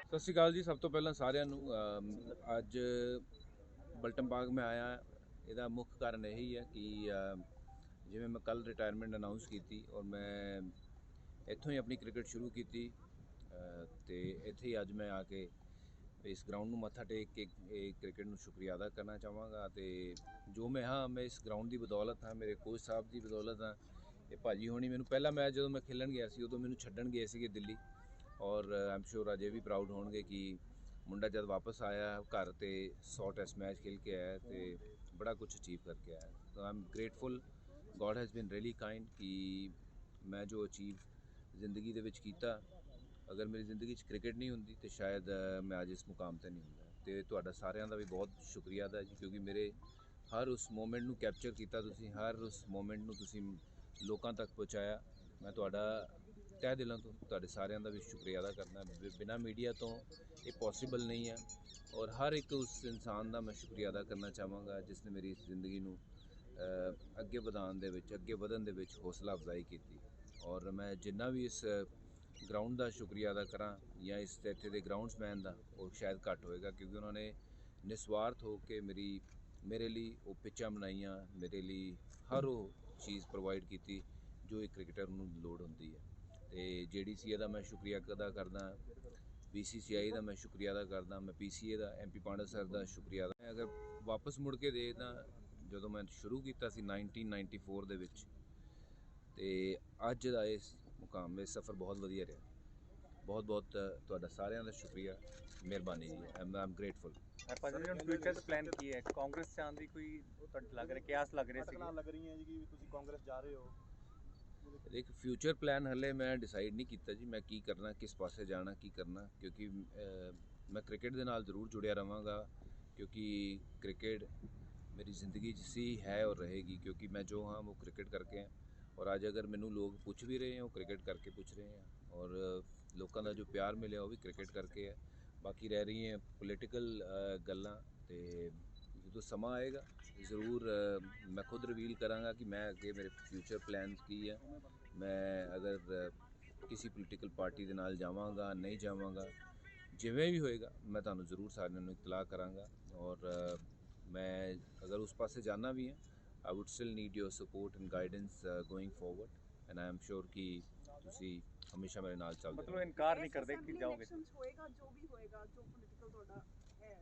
ਸਤਿ ਸ਼੍ਰੀ ਅਕਾਲ ਜੀ। ਸਭ ਤੋਂ ਪਹਿਲਾਂ ਸਾਰਿਆਂ ਨੂੰ ਅੱਜ ਬਲਟਨ ਬਾਗ ਮੈਂ ਆਇਆ। ਇਹਦਾ ਮੁੱਖ ਕਾਰਨ ਇਹੀ ਹੈ ਕਿ ਜਿਵੇਂ ਮੈਂ ਕੱਲ ਰਿਟਾਇਰਮੈਂਟ ਅਨਾਉਂਸ ਕੀਤੀ ਔਰ ਮੈਂ ਇੱਥੋਂ ਹੀ ਆਪਣੀ ਕ੍ਰਿਕਟ ਸ਼ੁਰੂ ਕੀਤੀ ਤੇ ਇੱਥੇ ਹੀ ਅੱਜ ਮੈਂ ਆ ਕੇ ਇਸ ਗਰਾਊਂਡ ਨੂੰ ਮੱਥਾ ਟੇਕ ਕੇ ਇਹ ਕ੍ਰਿਕਟ ਨੂੰ ਸ਼ੁਕਰੀਆ ਅਦਾ ਕਰਨਾ ਚਾਹਾਂਗਾ। ਤੇ ਜੋ ਮੈਂ ਇਸ ਗਰਾਊਂਡ ਦੀ ਬਦੌਲਤ ਹਾਂ, ਮੇਰੇ ਕੋਚ ਸਾਹਿਬ ਦੀ ਬਦੌਲਤ ਹਾਂ। ਇਹ ਭਾਜੀ ਹੋਣੀ ਮੈਨੂੰ ਪਹਿਲਾ ਮੈਚ ਜਦੋਂ ਮੈਂ ਖੇਲਣ ਗਿਆ ਸੀ ਉਦੋਂ ਮੈਨੂੰ ਛੱਡਣ ਗਏ ਸੀਗੇ ਦਿੱਲੀ, ਔਰ ਆਈ am sure Ajay we proud ਹੋਣਗੇ ਕਿ ਮੁੰਡਾ ਜਦ ਵਾਪਸ ਆਇਆ ਘਰ ਤੇ 100 ਟੈਸਟ ਮੈਚ ਖੇਲ ਕੇ ਆਇਆ ਤੇ ਬੜਾ ਕੁਝ ਅਚੀਵ ਕਰਕੇ ਆਇਆ। ਤਾਂ I am grateful, God has been really kind ਕਿ ਮੈਂ ਜੋ ਅਚੀਵ ਜ਼ਿੰਦਗੀ ਦੇ ਵਿੱਚ ਕੀਤਾ, ਅਗਰ ਮੇਰੀ ਜ਼ਿੰਦਗੀ 'ਚ ਕ੍ਰਿਕਟ ਨਹੀਂ ਹੁੰਦੀ ਤੇ ਸ਼ਾਇਦ ਮੈਂ ਅੱਜ ਇਸ ਮੁਕਾਮ 'ਤੇ ਨਹੀਂ ਹੁੰਦਾ। ਤੇ ਤੁਹਾਡਾ ਸਾਰਿਆਂ ਦਾ ਵੀ ਬਹੁਤ ਸ਼ੁਕਰੀਆ ਅਦਾ ਜੀ, ਕਿਉਂਕਿ ਮੇਰੇ ਹਰ ਉਸ ਮੂਮੈਂਟ ਨੂੰ ਕੈਪਚਰ ਕੀਤਾ ਤੁਸੀਂ, ਹਰ ਉਸ ਮੂਮੈਂਟ ਨੂੰ ਤੁਸੀਂ ਲੋਕਾਂ ਤੱਕ ਪਹੁੰਚਾਇਆ। ਮੈਂ ਤੁਹਾਡਾ ਤਹਿ ਦਿਲੋਂ ਤੋਂ ਤੁਹਾਡੇ ਸਾਰਿਆਂ ਦਾ ਵੀ ਸ਼ੁਕਰੀਆ ਅਦਾ ਕਰਨਾ। ਬਿਨਾਂ ਮੀਡੀਆ ਤੋਂ ਇਹ ਪੋਸੀਬਲ ਨਹੀਂ ਹੈ, ਔਰ ਹਰ ਇੱਕ ਉਸ ਇਨਸਾਨ ਦਾ ਮੈਂ ਸ਼ੁਕਰੀਆ ਅਦਾ ਕਰਨਾ ਚਾਹਾਂਗਾ ਜਿਸ ਨੇ ਮੇਰੀ ਇਸ ਜ਼ਿੰਦਗੀ ਨੂੰ ਅੱਗੇ ਵਧਣ ਦੇ ਵਿੱਚ ਹੌਸਲਾ ਅਫਜ਼ਾਈ ਕੀਤੀ। ਔਰ ਮੈਂ ਜਿੰਨਾ ਵੀ ਇਸ ਗਰਾਊਂਡ ਦਾ ਸ਼ੁਕਰੀਆ ਅਦਾ ਕਰਾਂ ਜਾਂ ਇਸ ਇੱਥੇ ਦੇ ਗਰਾਊਂਡਸਮੈਨ ਦਾ, ਉਹ ਸ਼ਾਇਦ ਘੱਟ ਹੋਏਗਾ, ਕਿਉਂਕਿ ਉਹਨਾਂ ਨੇ ਨਿਸਵਾਰਥ ਹੋ ਕੇ ਮੇਰੇ ਲਈ ਉਹ ਪਿੱਚਾਂ ਬਣਾਈਆਂ, ਮੇਰੇ ਲਈ ਹਰ ਉਹ ਚੀਜ਼ ਪ੍ਰੋਵਾਈਡ ਕੀਤੀ ਜੋ ਇੱਕ ਕ੍ਰਿਕਟਰ ਨੂੰ ਲੋੜ ਹੁੰਦੀ ਹੈ। ਤੇ JDCA ਦਾ ਮੈਂ ਸ਼ੁਕਰੀਆ ਅਦਾ ਕਰਦਾ, BCCI ਦਾ ਮੈਂ ਸ਼ੁਕਰੀਆ ਅਦਾ ਕਰਦਾ, ਮੈਂ PCA ਦਾ MP ਪਾਂਡਾ ਸਰ ਦਾ ਸ਼ੁਕਰੀਆ ਅਦਾ। ਮੈਂ ਅਗਰ ਵਾਪਸ ਮੁੜ ਕੇ ਦੇਖਦਾ, ਜਦੋਂ ਮੈਂ ਸ਼ੁਰੂ ਕੀਤਾ ਸੀ 1994 ਦੇ ਵਿੱਚ, ਤੇ ਅੱਜ ਦਾ ਇਸ ਮੁਕਾਮ, ਇਹ ਸਫ਼ਰ ਬਹੁਤ ਵਧੀਆ ਰਿਹਾ। ਬਹੁਤ ਬਹੁਤ ਤੁਹਾਡਾ ਸਾਰਿਆਂ ਦਾ ਸ਼ੁਕਰੀਆ, ਮਿਹਰਬਾਨੀ ਜੀ। ਆਮ ਗ੍ਰੇਟਫੁਲ। ਭਾਜੀ ਹੁਣ ਫਿਊਚਰ ਦਾ ਪਲਾਨ ਕੀ ਹੈ? ਕਾਂਗਰਸ ਜਾਣ ਦੀ ਕੋਈ ਤੁਹਾਨੂੰ ਲੱਗ ਰਿਹਾ, ਕਿਆਸ ਲੱਗ ਰਿਹਾ ਸੀ? ਲੱਗ ਰਹੀਆਂ ਜੀ ਕਿ ਤੁਸੀਂ ਕਾਂਗਰਸ ਜਾ ਰਹੇ ਹੋ? ਇੱਕ ਫਿਊਚਰ ਪਲਾਨ ਹਲੇ ਮੈਂ ਡਿਸਾਈਡ ਨਹੀਂ ਕੀਤਾ ਜੀ, ਮੈਂ ਕੀ ਕਰਨਾ, ਕਿਸ ਪਾਸੇ ਜਾਣਾ, ਕੀ ਕਰਨਾ, ਕਿਉਂਕਿ ਮੈਂ ਕ੍ਰਿਕਟ ਦੇ ਨਾਲ ਜ਼ਰੂਰ ਜੁੜਿਆ ਰਹਾਂਗਾ, ਕਿਉਂਕਿ ਕ੍ਰਿਕਟ ਮੇਰੀ ਜ਼ਿੰਦਗੀ 'ਚ ਸੀ, ਹੈ ਔਰ ਰਹੇਗੀ, ਕਿਉਂਕਿ ਮੈਂ ਜੋ ਹਾਂ ਉਹ ਕ੍ਰਿਕਟ ਕਰਕੇ ਹਾਂ। ਔਰ ਅੱਜ ਅਗਰ ਮੈਨੂੰ ਲੋਕ ਪੁੱਛ ਵੀ ਰਹੇ ਆ, ਉਹ ਕ੍ਰਿਕਟ ਕਰਕੇ ਪੁੱਛ ਰਹੇ ਆ, ਔਰ ਲੋਕਾਂ ਦਾ ਜੋ ਪਿਆਰ ਮਿਲਿਆ ਉਹ ਵੀ ਕ੍ਰਿਕਟ ਕਰਕੇ ਹੈ। ਬਾਕੀ ਰਹਿ ਰਹੀਆਂ ਪੋਲੀਟੀਕਲ ਗੱਲਾਂ, ਤੇ ਜਦੋਂ ਸਮਾਂ ਆਏਗਾ ਜ਼ਰੂਰ ਮੈਂ ਖੁਦ ਰਿਵੀਲ ਕਰਾਂਗਾ ਕਿ ਮੈਂ ਅੱਗੇ ਮੇਰੇ ਫਿਊਚਰ ਪਲਾਨਸ ਕੀ ਹੈ। ਮੈਂ ਅਗਰ ਕਿਸੇ ਪੋਲੀਟੀਕਲ ਪਾਰਟੀ ਦੇ ਨਾਲ ਜਾਵਾਂਗਾ, ਨਹੀਂ ਜਾਵਾਂਗਾ, ਜਿਵੇਂ ਵੀ ਹੋਏਗਾ ਮੈਂ ਤੁਹਾਨੂੰ ਜ਼ਰੂਰ ਸਾਰਿਆਂ ਨੂੰ ਇਤਲਾਹ ਕਰਾਂਗਾ। ਔਰ ਮੈਂ ਅਗਰ ਉਸ ਪਾਸੇ ਜਾਣਾ ਵੀ ਹੈ, I would still need your support and guidance going forward, and I am sure ਕਿ ਤੁਸੀਂ ਹਮੇਸ਼ਾ ਮੇਰੇ ਨਾਲ ਚੱਲਦੇ ਮਤਲਬ ਇਨਕਾਰ ਨਹੀਂ ਕਰਦੇ ਕਿ ਜਾਓਗੇ? ਹੋਏਗਾ ਜੋ ਵੀ ਹੋਏਗਾ, ਜੋ ਪੋਲੀਟੀਕਲ ਤੁਹਾਡਾ ਹੈ,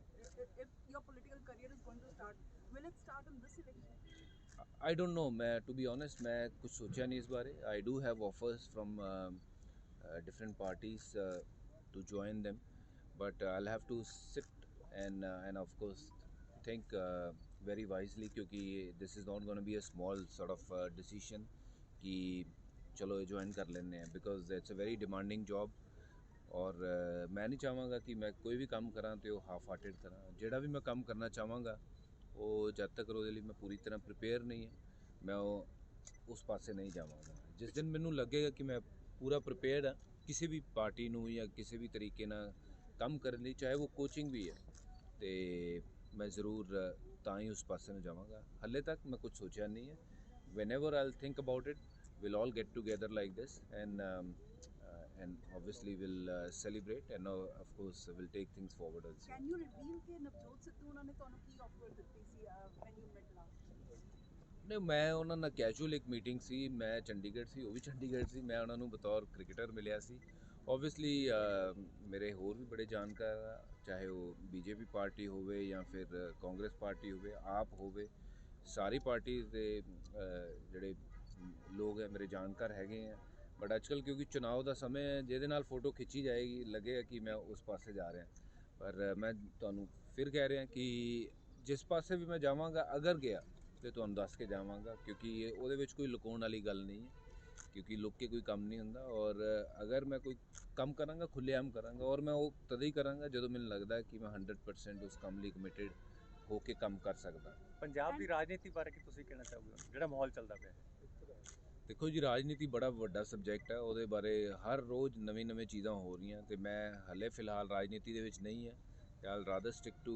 if your political career is going to start, will it start in this election? I don't know, मैं to be honest मैं कुछ सोचा नहीं इस बारे। I do have offers from different parties to join them, but I'll have to sit and of course think very wisely, क्योंकि this is not going to be a small sort of decision कि चलो join कर लेने हैं, because it's a very demanding job। और मैं नहीं चाहांगा कि मैं कोई भी काम करा तो वो हाफ हार्टेड करा। ਜਿਹੜਾ ਵੀ ਮੈਂ ਕੰਮ ਕਰਨਾ ਚਾਹਾਂਗਾ ਉਹ ਜਦ ਤੱਕ ਉਹਦੇ ਲਈ ਮੈਂ ਪੂਰੀ ਤਰ੍ਹਾਂ ਪ੍ਰਿਪੇਅਰ ਨਹੀਂ ਹੈ, ਮੈਂ ਉਸ ਪਾਸੇ ਨਹੀਂ ਜਾਵਾਂਗਾ। ਜਿਸ ਦਿਨ ਮੈਨੂੰ ਲੱਗੇਗਾ ਕਿ ਮੈਂ ਪੂਰਾ ਪ੍ਰਿਪੇਅਰਡ ਹਾਂ ਕਿਸੇ ਵੀ ਪਾਰਟੀ ਨੂੰ ਜਾਂ ਕਿਸੇ ਵੀ ਤਰੀਕੇ ਨਾਲ ਕੰਮ ਕਰਨ ਲਈ, ਚਾਹੇ ਉਹ ਕੋਚਿੰਗ ਵੀ ਹੈ, ਤੇ ਮੈਂ ਜ਼ਰੂਰ ਤਾਂ ਹੀ ਉਸ ਪਾਸੇ ਨੂੰ ਜਾਵਾਂਗਾ। ਹਾਲੇ ਤੱਕ ਮੈਂ ਕੁਝ ਸੋਚਿਆ ਨਹੀਂ ਹੈ। whenever I'll think about it, we'll all get together like this, and obviously we'll celebrate, and of course we'll take things forward also। Can you reveal ਕਿ ਨਵਜੋਤ ਸਿੱਧੂ ਉਹਨਾਂ ਨੇ ਤੁਹਾਨੂੰ ਕੀ ਆਫਰ ਦਿੱਤੀ ਸੀ when you met last? ਨਹੀਂ, ਮੈਂ ਉਹਨਾਂ ਨਾਲ casual ਇੱਕ ਮੀਟਿੰਗ ਸੀ, ਮੈਂ ਚੰਡੀਗੜ੍ਹ ਸੀ, ਉਹ ਵੀ ਚੰਡੀਗੜ੍ਹ ਸੀ, ਮੈਂ ਉਹਨਾਂ ਨੂੰ ਬਤੌਰ ਕ੍ਰਿਕਟਰ ਮਿਲਿਆ ਸੀ। ਓਬਵੀਅਸਲੀ ਮੇਰੇ ਹੋਰ ਵੀ ਬੜੇ ਜਾਣਕਾਰ ਆ, ਚਾਹੇ ਉਹ BJP ਪਾਰਟੀ ਹੋਵੇ ਜਾਂ ਫਿਰ ਕਾਂਗਰਸ ਪਾਰਟੀ ਹੋਵੇ, ਆਪ ਹੋਵੇ, ਸਾਰੀ ਪਾਰਟੀ ਦੇ ਜਿਹੜੇ ਲੋਕ ਹੈ ਮੇਰੇ ਜਾਣਕਾਰ ਹੈਗੇ ਆ। ਬਟ ਅੱਜ ਕੱਲ੍ਹ ਕਿਉਂਕਿ ਚੁਣਾਵ ਦਾ ਸਮੇਂ ਹੈ, ਜਿਹਦੇ ਨਾਲ ਫੋਟੋ ਖਿੱਚੀ ਜਾਏਗੀ ਲੱਗੇਗਾ ਕਿ ਮੈਂ ਉਸ ਪਾਸੇ ਜਾ ਰਿਹਾ, ਪਰ ਮੈਂ ਤੁਹਾਨੂੰ ਫਿਰ ਕਹਿ ਰਿਹਾ ਕਿ ਜਿਸ ਪਾਸੇ ਵੀ ਮੈਂ ਜਾਵਾਂਗਾ, ਅਗਰ ਗਿਆ ਤੇ ਤੁਹਾਨੂੰ ਦੱਸ ਕੇ ਜਾਵਾਂਗਾ, ਕਿਉਂਕਿ ਉਹਦੇ ਵਿੱਚ ਕੋਈ ਲੁਕਾਉਣ ਵਾਲੀ ਗੱਲ ਨਹੀਂ ਹੈ, ਕਿਉਂਕਿ ਲੁਕ ਕੇ ਕੋਈ ਕੰਮ ਨਹੀਂ ਹੁੰਦਾ। ਔਰ ਅਗਰ ਮੈਂ ਕੋਈ ਕੰਮ ਕਰਾਂਗਾ ਖੁੱਲ੍ਹੇਆਮ ਕਰਾਂਗਾ, ਔਰ ਮੈਂ ਉਹ ਤਦ ਹੀ ਕਰਾਂਗਾ ਜਦੋਂ ਮੈਨੂੰ ਲੱਗਦਾ ਕਿ ਮੈਂ 100% ਉਸ ਕੰਮ ਲਈ ਕਮਿਟਡ ਹੋ ਕੇ ਕੰਮ ਕਰ ਸਕਦਾ। ਪੰਜਾਬ ਦੀ ਰਾਜਨੀਤੀ ਬਾਰੇ ਕੀ ਤੁਸੀਂ ਕਹਿਣਾ ਚਾਹੋਗੇ, ਜਿਹੜਾ ਮਾਹੌਲ ਚੱਲਦਾ ਪਿਆ ਹੈ? ਦੇਖੋ ਜੀ, ਰਾਜਨੀਤੀ ਬੜਾ ਵੱਡਾ ਸਬਜੈਕਟ ਹੈ, ਉਹਦੇ ਬਾਰੇ ਹਰ ਰੋਜ਼ ਨਵੀਂ ਚੀਜ਼ਾਂ ਹੋ ਰਹੀਆਂ, ਤੇ ਮੈਂ ਹਲੇ ਫਿਲਹਾਲ ਰਾਜਨੀਤੀ ਦੇ ਵਿੱਚ ਨਹੀਂ ਹੈ। I'll rather stick to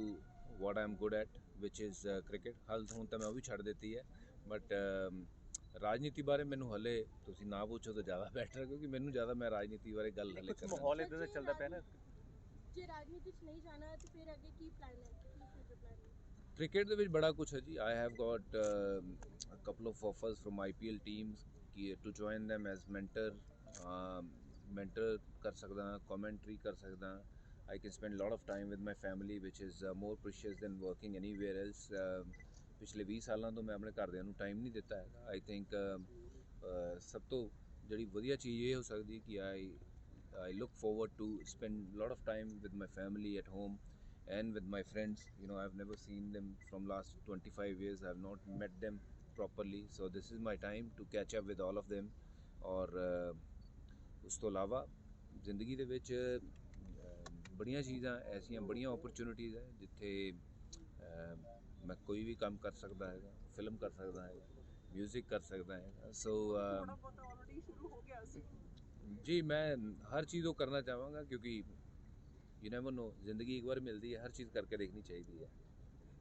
what I'm good at, which is cricket। ਹੁਣ ਤਾਂ ਮੈਂ ਉਹ ਵੀ ਛੱਡ ਦਿੱਤੀ ਹੈ, ਬਟ ਰਾਜਨੀਤੀ ਬਾਰੇ ਮੈਨੂੰ ਹਲੇ ਤੁਸੀਂ ਨਾ ਪੁੱਛੋ ਤਾਂ ਜ਼ਿਆਦਾ ਬੈਟਰ, ਕਿਉਂਕਿ ਮੈਨੂੰ ਜ਼ਿਆਦਾ ਮੈਂ ਰਾਜਨੀਤੀ ਬਾਰੇ ਗੱਲ ਹਲੇ ਕੁਝ ਮਾਹੌਲ ਇਦਾਂ ਦਾ ਚੱਲਦਾ ਪਿਆ ਨਾ, ਜੇ ਰਾਜਨੀਤੀ 'ਚ ਨਹੀਂ ਜਾਣਾ ਤੇ ਫਿਰ ਅੱਗੇ ਕੀ ਪਲਾਨ ਹੈ, ਕੀ ਫਿਊਚਰ ਪਲਾਨ ਹੈ? ਕ੍ਰਿਕਟ ਦੇ ਵਿੱਚ ਬੜਾ ਕੁਝ ਹੈ ਜੀ। I have got a couple of offers from IPL teams ਕਿ to join them as mentor ਕਰ ਸਕਦਾ, commentary ਕਰ ਸਕਦਾ। I can spend a lot of time with my family which is more precious than working anywhere else। ਪਿਛਲੇ 20 ਸਾਲਾਂ ਤੋਂ ਮੈਂ ਆਪਣੇ ਘਰਦਿਆਂ ਨੂੰ ਟਾਈਮ ਨਹੀਂ ਦਿੱਤਾ ਹੈਗਾ। ਆਈ ਥਿੰਕ ਸਭ ਤੋਂ ਜਿਹੜੀ ਵਧੀਆ ਚੀਜ਼ ਇਹ ਹੋ ਸਕਦੀ ਕਿ I look forward to spend a lot of time with my family at home and with my friends। You know, I've never seen them from last 25 years। I've not met them properly, so this is my time to catch up with all of them। ਔਰ ਉਸ ਤੋਂ ਇਲਾਵਾ ਜ਼ਿੰਦਗੀ ਦੇ ਵਿੱਚ ਬੜੀਆਂ ਚੀਜ਼ਾਂ ਐਸੀਆਂ, ਬੜੀਆਂ ਓਪਰਚੁਨਿਟੀਜ਼ ਹੈ ਜਿੱਥੇ ਮੈਂ ਕੋਈ ਵੀ ਕੰਮ ਕਰ ਸਕਦਾ ਹੈਗਾ, ਫਿਲਮ ਕਰ ਸਕਦਾ ਹੈਗਾ, ਮਿਊਜ਼ਿਕ ਕਰ ਸਕਦਾ ਹੈਗਾ। ਸੋ ਥੋੜਾ ਬਹੁਤ ਆਲਰੇਡੀ ਸ਼ੁਰੂ ਹੋ ਗਿਆ ਸੀ। ਜੀ ਮੈਂ ਹਰ ਚੀਜ਼ ਉਹ ਕਰਨਾ ਚਾਹਾਂਗਾ ਕਿਉਂਕਿ ਯੂ ਨੈਵਰ ਨੋ, ਜ਼ਿੰਦਗੀ ਇੱਕ ਵਾਰ ਮਿਲਦੀ ਹੈ, ਹਰ ਚੀਜ਼ ਕਰਕੇ ਦੇਖਣੀ ਚਾਹੀਦੀ ਹੈ।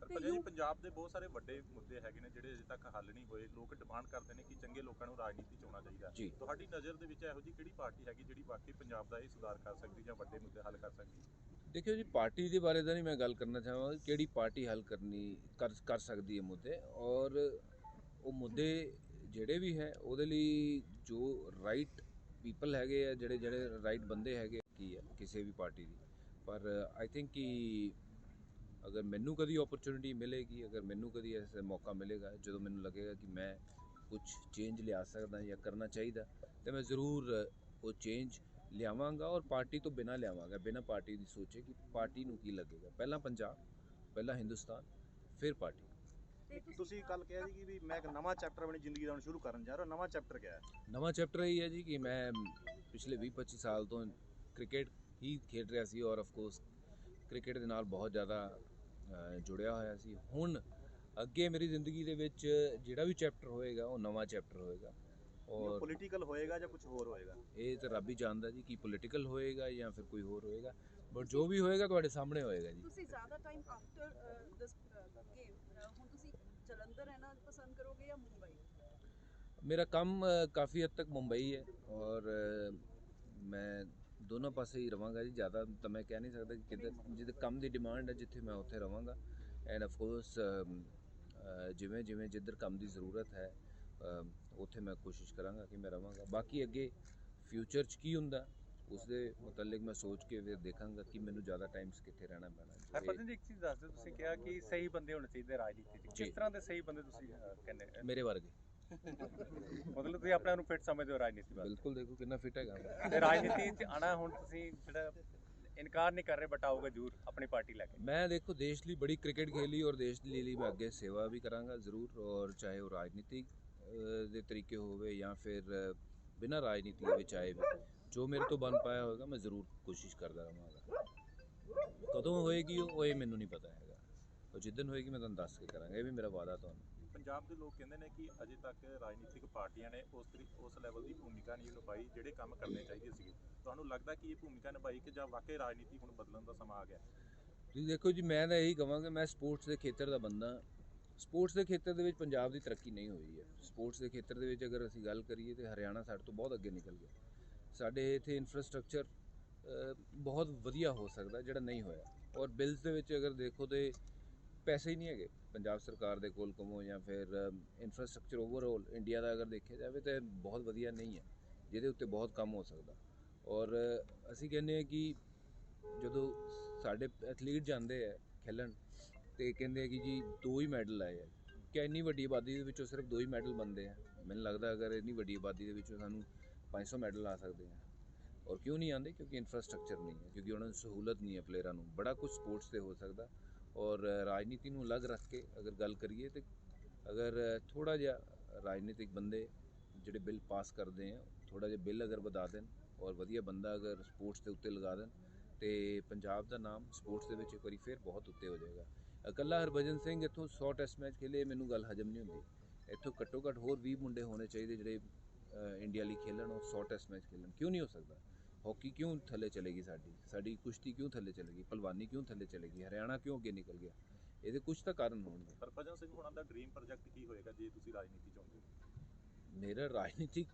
ਪਰ ਭਾਜੀ ਪੰਜਾਬ ਦੇ ਬਹੁਤ ਸਾਰੇ ਵੱਡੇ ਮੁੱਦੇ ਹੈਗੇ ਨੇ ਜਿਹੜੇ ਅਜੇ ਤੱਕ ਹੱਲ ਨਹੀਂ ਹੋਏ। ਲੋਕ ਡਿਮਾਂਡ ਕਰਦੇ ਨੇ ਕਿ ਚੰਗੇ ਲੋਕਾਂ ਨੂੰ ਰਾਜਨੀਤੀ 'ਚ ਆਉਣਾ ਚਾਹੀਦਾ। ਜੀ। ਤੁਹਾਡੀ ਨਜ਼ਰ ਦੇ ਵਿੱਚ ਇਹੋ ਜਿਹੀ ਕਿਹੜੀ ਪਾਰਟੀ ਹੈਗੀ ਜਿਹੜੀ ਵਾਕਈ ਪੰਜਾਬ ਦਾ ਇਹ ਸੁਧਾਰ ਕਰ ਸਕਦੀ ਜਾਂ ਵੱਡੇ ਮੁੱਦੇ ਹੱਲ ਕਰ ਸਕਦੀ? ਦੇਖਿਓ ਜੀ, ਪਾਰਟੀ ਦੇ ਬਾਰੇ ਤਾਂ ਨਹੀਂ ਮੈਂ ਗੱਲ ਕਰਨਾ ਚਾਹਾਂਗਾ ਕਿਹੜੀ ਪਾਰਟੀ ਹੱਲ ਕਰ ਸਕਦੀ ਹੈ ਮੁੱਦੇ। ਔਰ ਉਹ ਮੁੱਦੇ ਜਿਹੜੇ ਵੀ ਹੈ ਉਹਦੇ ਲਈ ਜੋ ਰਾਈਟ ਪੀਪਲ ਹੈਗੇ ਆ, ਜਿਹੜੇ ਰਾਈਟ ਬੰਦੇ ਹੈਗੇ ਕੀ ਹੈ ਕਿਸੇ ਵੀ ਪਾਰਟੀ ਦੀ। ਪਰ ਆਈ ਥਿੰਕ ਕਿ ਅਗਰ ਮੈਨੂੰ ਕਦੀ ਓਪਰਚੁਨਿਟੀ ਮਿਲੇਗੀ, ਅਗਰ ਮੈਨੂੰ ਕਦੀ ਐਸਾ ਮੌਕਾ ਮਿਲੇਗਾ ਜਦੋਂ ਮੈਨੂੰ ਲੱਗੇਗਾ ਕਿ ਮੈਂ ਕੁਝ ਚੇਂਜ ਲਿਆ ਸਕਦਾ ਜਾਂ ਕਰਨਾ ਚਾਹੀਦਾ, ਤਾਂ ਮੈਂ ਜ਼ਰੂਰ ਉਹ ਚੇਂਜ ਲਿਆਵਾਂਗਾ। ਔਰ ਪਾਰਟੀ ਤੋਂ ਬਿਨਾਂ ਲਿਆਵਾਂਗਾ, ਬਿਨਾਂ ਪਾਰਟੀ ਦੀ ਸੋਚੇ ਕਿ ਪਾਰਟੀ ਨੂੰ ਕੀ ਲੱਗੇਗਾ। ਪਹਿਲਾਂ ਪੰਜਾਬ, ਪਹਿਲਾਂ ਹਿੰਦੁਸਤਾਨ, ਫਿਰ ਪਾਰਟੀ। ਤੁਸੀਂ ਕੱਲ ਕਿਹਾ ਜੀ ਕਿ ਵੀ ਮੈਂ ਇੱਕ ਨਵਾਂ ਚੈਪਟਰ ਆਪਣੀ ਜ਼ਿੰਦਗੀ ਦਾ ਹੁਣ ਸ਼ੁਰੂ ਕਰਨ ਜਾ ਰਿਹਾ। ਨਵਾਂ ਚੈਪਟਰ ਕਿਆ ਹੈ? ਨਵਾਂ ਚੈਪਟਰ ਇਹ ਹੈ ਜੀ ਕਿ ਮੈਂ ਪਿਛਲੇ 20-25 ਸਾਲ ਤੋਂ ਕ੍ਰਿਕਟ ਹੀ ਖੇਡ ਰਿਹਾ ਸੀ ਔਰ ਆਫ ਕੋਰਸ ਕ੍ਰਿਕਟ ਦੇ ਨਾਲ ਬਹੁਤ ਜ਼ਿਆਦਾ ਜੁੜਿਆ ਹੋਇਆ ਸੀ। ਹੁਣ ਅੱਗੇ ਮੇਰੀ ਜ਼ਿੰਦਗੀ ਦੇ ਵਿੱਚ ਜਿਹੜਾ ਵੀ ਚੈਪਟਰ ਹੋਏਗਾ ਉਹ ਨਵਾਂ ਚੈਪਟਰ ਹੋਏਗਾ। ਔਰ ਪੋਲੀਟੀਕਲ ਹੋਏਗਾ ਜਾਂ ਕੁਝ ਹੋਰ ਹੋਏਗਾ? ਇਹ ਤਾਂ ਰੱਬ ਹੀ ਜਾਣਦਾ ਜੀ ਕਿ ਪੋਲੀਟੀਕਲ ਹੋਏਗਾ ਜਾਂ ਫਿਰ ਕੋਈ ਹੋਰ ਹੋਏਗਾ, ਬਟ ਜੋ ਵੀ ਹੋਏਗਾ ਤੁਹਾਡੇ ਸਾਹਮਣੇ ਹੋਏਗਾ ਜੀ। ਤੁਸੀਂ ਜ਼ਿਆਦਾ ਟਾਈਮ ਆਫਟਰ ਦਿਸ ਗੇਮ ਹੁਣ ਤੁਸੀਂ ਜਲੰਧਰ ਰਹਿਣਾ ਪਸੰਦ ਕਰੋਗੇ ਜਾਂ ਮੁੰਬਈ? ਮੇਰਾ ਕੰਮ ਕਾफ़ी हद तक ਮੁੰਬਈ ਹੈ ਔਰ ਮੈਂ ਦੋਨੋਂ ਪਾਸੇ ਹੀ ਰਵਾਂਗਾ ਜੀ। ਜ਼ਿਆਦਾ ਤਾਂ ਮੈਂ ਕਹਿ ਨਹੀਂ ਸਕਦਾ ਕਿ ਕਿਤੇ ਜਿੱਥੇ ਕੰਮ ਦੀ ਡਿਮਾਂਡ ਹੈ ਜਿੱਥੇ ਮੈਂ ਉੱਥੇ ਰਵਾਂਗਾ। ਐਂਡ ਆਫ ਕੋਰਸ ਜਿਵੇਂ ਜਿੱਧਰ ਕੰਮ ਦੀ ਜ਼ਰੂਰਤ ਹੈ ਉੱਥੇ ਮੈਂ ਕੋਸ਼ਿਸ਼ ਕਰਾਂਗਾ ਕਿ ਮੈਂ ਰਵਾਂਗਾ। ਬਾਕੀ ਅੱਗੇ ਫਿਊਚਰ 'ਚ ਕੀ ਹੁੰਦਾ ਉਸ ਦੇ ਮੁਤਲਕ ਮੈਂ ਸੋਚ ਕੇ ਫਿਰ ਦੇਖਾਂਗਾ ਕਿ ਮੈਨੂੰ ਜ਼ਿਆਦਾ ਟਾਈਮਸ ਕਿੱਥੇ ਰਹਿਣਾ ਪੈਣਾ। ਹਰਭਜਨ ਜੀ, ਇੱਕ ਚੀਜ਼ ਦੱਸ ਦਿਓ, ਤੁਸੀਂ ਕਿਹਾ ਕਿ ਸਹੀ ਬੰਦੇ ਹੋਣੇ ਚਾਹੀਦੇ ਰਾਜਨੀਤੀ 'ਚ। ਕਿਸ ਤਰ੍ਹਾਂ ਦੇ ਸਹੀ ਬੰਦੇ ਤੁਸੀਂ ਕਹਿੰਦੇ? ਮੇਰੇ ਵਰਗੇ। ਮਤਲਬ ਤੁਸੀਂ ਆਪਣੇ ਆਪ ਨੂੰ ਫਿੱਟ ਸਮਝਦੇ ਹੋ ਰਾਜਨੀਤੀ ਵਾਸਤੇ? ਬਿਲਕੁਲ, ਦੇਖੋ ਕਿੰਨਾ ਫਿੱਟ ਹੈਗਾ ਮੈਂ। ਤੇ ਰਾਜਨੀਤੀ 'ਚ ਆਣਾ ਹੁਣ ਤੁਸੀਂ ਜਿਹੜਾ ਇਨਕਾਰ ਨਹੀਂ ਕਰ ਰਹੇ ਬਟ ਆਓਗੇ ਜ਼ਰੂਰ ਆਪਣੀ ਪਾਰਟੀ ਲੈ ਕੇ? ਮੈਂ ਦੇਖੋ ਦੇਸ਼ ਲਈ ਬੜੀ ਕ੍ਰਿਕਟ ਖੇਲੀ ਔਰ ਦੇਸ਼ ਲਈ ਮੈਂ ਅੱਗੇ ਸੇਵਾ ਵੀ ਕਰਾਂਗਾ ਜ਼ਰੂਰ। ਔਰ ਚਾਹੇ ਉਹ ਰਾਜਨੀਤਿਕ ਦੇ ਤਰੀਕੇ ਹੋਵੇ ਜਾਂ ਫਿਰ ਬਿਨਾਂ ਰਾਜਨੀਤੀ ਦੇ ਵਿੱਚ ਆਏ ਵੀ ਜੋ ਮੇਰੇ ਤੋਂ ਬਣ ਪਾਇਆ ਹੋਵੇਗਾ ਮੈਂ ਜ਼ਰੂਰ ਕੋਸ਼ਿਸ਼ ਕਰਦਾ ਰਹਾਂਗਾ। ਕਦੋਂ ਹੋਏਗੀ ਉਹ ਇਹ ਮੈਨੂੰ ਨਹੀਂ ਪਤਾ ਹੈਗਾ। ਉਹ ਜਿੱਦਣ ਹੋਏਗੀ ਮੈਂ ਤੁਹਾਨੂੰ ਦੱਸ ਕੇ ਕਰਾਂਗਾ, ਇਹ ਵੀ ਮੇਰਾ ਵਾਅਦਾ ਤੁਹਾਨੂੰ। ਪੰਜਾਬ ਦੇ ਲੋਕ ਕਹਿੰਦੇ ਨੇ ਕਿ ਅਜੇ ਤੱਕ ਰਾਜਨੀਤਿਕ ਪਾਰਟੀਆਂ ਨੇ ਉਸ ਲੈਵਲ ਦੀ ਭੂਮਿਕਾ ਨਹੀਂ ਨਿਭਾਈ ਜਿਹੜੇ ਕੰਮ ਕਰਨੇ ਚਾਹੀਦੇ ਸੀਗੇ। ਤੁਹਾਨੂੰ ਲੱਗਦਾ ਕਿ ਇਹ ਭੂਮਿਕਾ ਨਿਭਾਈ ਕਿ ਜਾਂ ਵਾਕਈ ਰਾਜਨੀਤੀ ਹੁਣ ਬਦਲਣ ਦਾ ਸਮਾਂ ਆ ਗਿਆ? ਤੁਸੀਂ ਦੇਖੋ ਜੀ, ਮੈਂ ਤਾਂ ਇਹੀ ਕਹਾਂਗਾ, ਮੈਂ ਸਪੋਰਟਸ ਦੇ ਖੇਤਰ ਦਾ ਬੰਦਾ। ਸਪੋਰਟਸ ਦੇ ਖੇਤਰ ਦੇ ਵਿੱਚ ਪੰਜਾਬ ਦੀ ਤਰੱਕੀ ਨਹੀਂ ਹੋਈ ਹੈ। ਸਪੋਰਟਸ ਦੇ ਖੇਤਰ ਦੇ ਵਿੱਚ ਅਗਰ ਅਸੀਂ ਗੱਲ ਕਰੀਏ ਤਾਂ ਹਰਿਆਣਾ ਸਾਡੇ ਤੋਂ ਬਹੁਤ ਅੱਗੇ ਨਿਕਲ ਗਿਆ। ਸਾਡੇ ਇੱਥੇ ਇਨਫਰਾਸਟ੍ਰਕਚਰ ਬਹੁਤ ਵਧੀਆ ਹੋ ਸਕਦਾ ਜਿਹੜਾ ਨਹੀਂ ਹੋਇਆ। ਔਰ ਬਿਲਸ ਦੇ ਵਿੱਚ ਅਗਰ ਦੇਖੋ ਤਾਂ ਪੈਸੇ ਹੀ ਨਹੀਂ ਹੈਗੇ ਪੰਜਾਬ ਸਰਕਾਰ ਦੇ ਕੋਲ ਕਮੋ ਜਾਂ ਫਿਰ ਇਨਫਰਾਸਟ੍ਰਕਚਰ ਓਵਰਆਲ ਇੰਡੀਆ ਦਾ ਅਗਰ ਦੇਖਿਆ ਜਾਵੇ ਤਾਂ ਬਹੁਤ ਵਧੀਆ ਨਹੀਂ ਹੈ, ਜਿਹਦੇ ਉੱਤੇ ਬਹੁਤ ਕੰਮ ਹੋ ਸਕਦਾ। ਔਰ ਅਸੀਂ ਕਹਿੰਦੇ ਹਾਂ ਕਿ ਜਦੋਂ ਸਾਡੇ ਐਥਲੀਟ ਜਾਂਦੇ ਆ ਖੇਲਣ ਤੇ ਕਹਿੰਦੇ ਆ ਕਿ ਜੀ 2 ਹੀ ਮੈਡਲ ਆਏ ਆ। ਕਿ ਇੰਨੀ ਵੱਡੀ ਆਬਾਦੀ ਦੇ ਵਿੱਚੋਂ ਸਿਰਫ 2 ਹੀ ਮੈਡਲ ਬਣਦੇ ਆ? ਮੈਨੂੰ ਲੱਗਦਾ ਅਗਰ ਇੰਨੀ ਵੱਡੀ ਆਬਾਦੀ ਦੇ ਵਿੱਚੋਂ ਸਾਨੂੰ 500 ਮੈਡਲ ਆ ਸਕਦੇ ਆ। ਔਰ ਕਿਉਂ ਨਹੀਂ ਆਉਂਦੇ? ਕਿਉਂਕਿ ਇਨਫਰਾਸਟ੍ਰਕਚਰ ਨਹੀਂ ਹੈ, ਕਿਉਂਕਿ ਉਹਨਾਂ ਨੂੰ ਸਹੂਲਤ ਨਹੀਂ ਹੈ ਪਲੇਅਰਾਂ ਨੂੰ। ਬੜਾ ਕੁਝ ਸਪੋਰਟਸ 'ਤੇ ਹੋ ਸਕਦਾ। ਔਰ ਰਾਜਨੀਤੀ ਨੂੰ ਅਲੱਗ ਰੱਖ ਕੇ ਅਗਰ ਗੱਲ ਕਰੀਏ ਤਾਂ ਅਗਰ ਥੋੜ੍ਹਾ ਜਿਹਾ ਰਾਜਨੀਤਿਕ ਬੰਦੇ ਜਿਹੜੇ ਬਿੱਲ ਪਾਸ ਕਰਦੇ ਆ, ਥੋੜ੍ਹਾ ਜਿਹਾ ਬਿੱਲ ਅਗਰ ਵਧਾ ਦੇਣ ਔਰ ਵਧੀਆ ਬੰਦਾ ਅਗਰ ਸਪੋਰਟਸ ਦੇ ਉੱਤੇ ਲਗਾ ਦੇਣ ਤੇ ਪੰਜਾਬ ਦਾ ਨਾਮ ਸਪੋਰਟਸ ਦੇ ਵਿੱਚ ਇੱਕ ਵਾਰੀ ਫਿਰ ਬਹੁਤ ਉੱਤੇ ਹੋ ਜਾਏਗਾ। ਇਕੱਲਾ ਹਰਭਜਨ ਸਿੰਘ ਇੱਥੋਂ 100 ਟੈਸਟ ਮੈਚ ਖੇਲੇ, ਮੈਨੂੰ ਗੱਲ ਹਜਮ ਨਹੀਂ ਹੁੰਦੀ। ਇੱਥੋਂ ਘੱਟੋ ਘੱਟ ਹੋਰ 20 ਮੁੰਡੇ ਹੋਣੇ ਚਾਹੀਦੇ ਜਿਹੜੇ ਇੰਡੀਆ ਲਈ ਖੇਲਣ ਔਰ 100 ਟੈਸਟ ਮੈਚ ਖੇਲਣ। ਕਿਉਂ ਨਹੀਂ ਹੋ ਸਕਦਾ? ਹਾਕੀ ਕਿਉਂ ਥੱਲੇ ਚਲੇਗੀ? ਸਾਡੀ ਕੁਸ਼ਤੀ ਕਿਉਂ ਥੱਲੇ ਚਲੇਗੀ? ਭਲਵਾਨੀ ਕਿਉਂ ਥੱਲੇ ਚਲੇਗੀ? ਹਰਿਆਣਾ ਕਿਉਂ ਅੱਗੇ ਨਿਕਲ ਗਿਆ? ਇਹਦੇ ਕੁਝ ਤਾਂ ਕਾਰਨ ਹੋਣਗੇ। ਹਰਭਜਨ ਸਿੰਘ ਹੋਣਾ ਦਾ ਡ੍ਰੀਮ ਪ੍ਰੋਜੈਕਟ ਕੀ ਹੋਏਗਾ ਜੇ ਤੁਸੀਂ ਰਾਜਨੀਤੀ 'ਚ ਆਉਂਦੇ ਹੋ? ਮੇਰਾ ਰਾਜਨੀਤਿਕ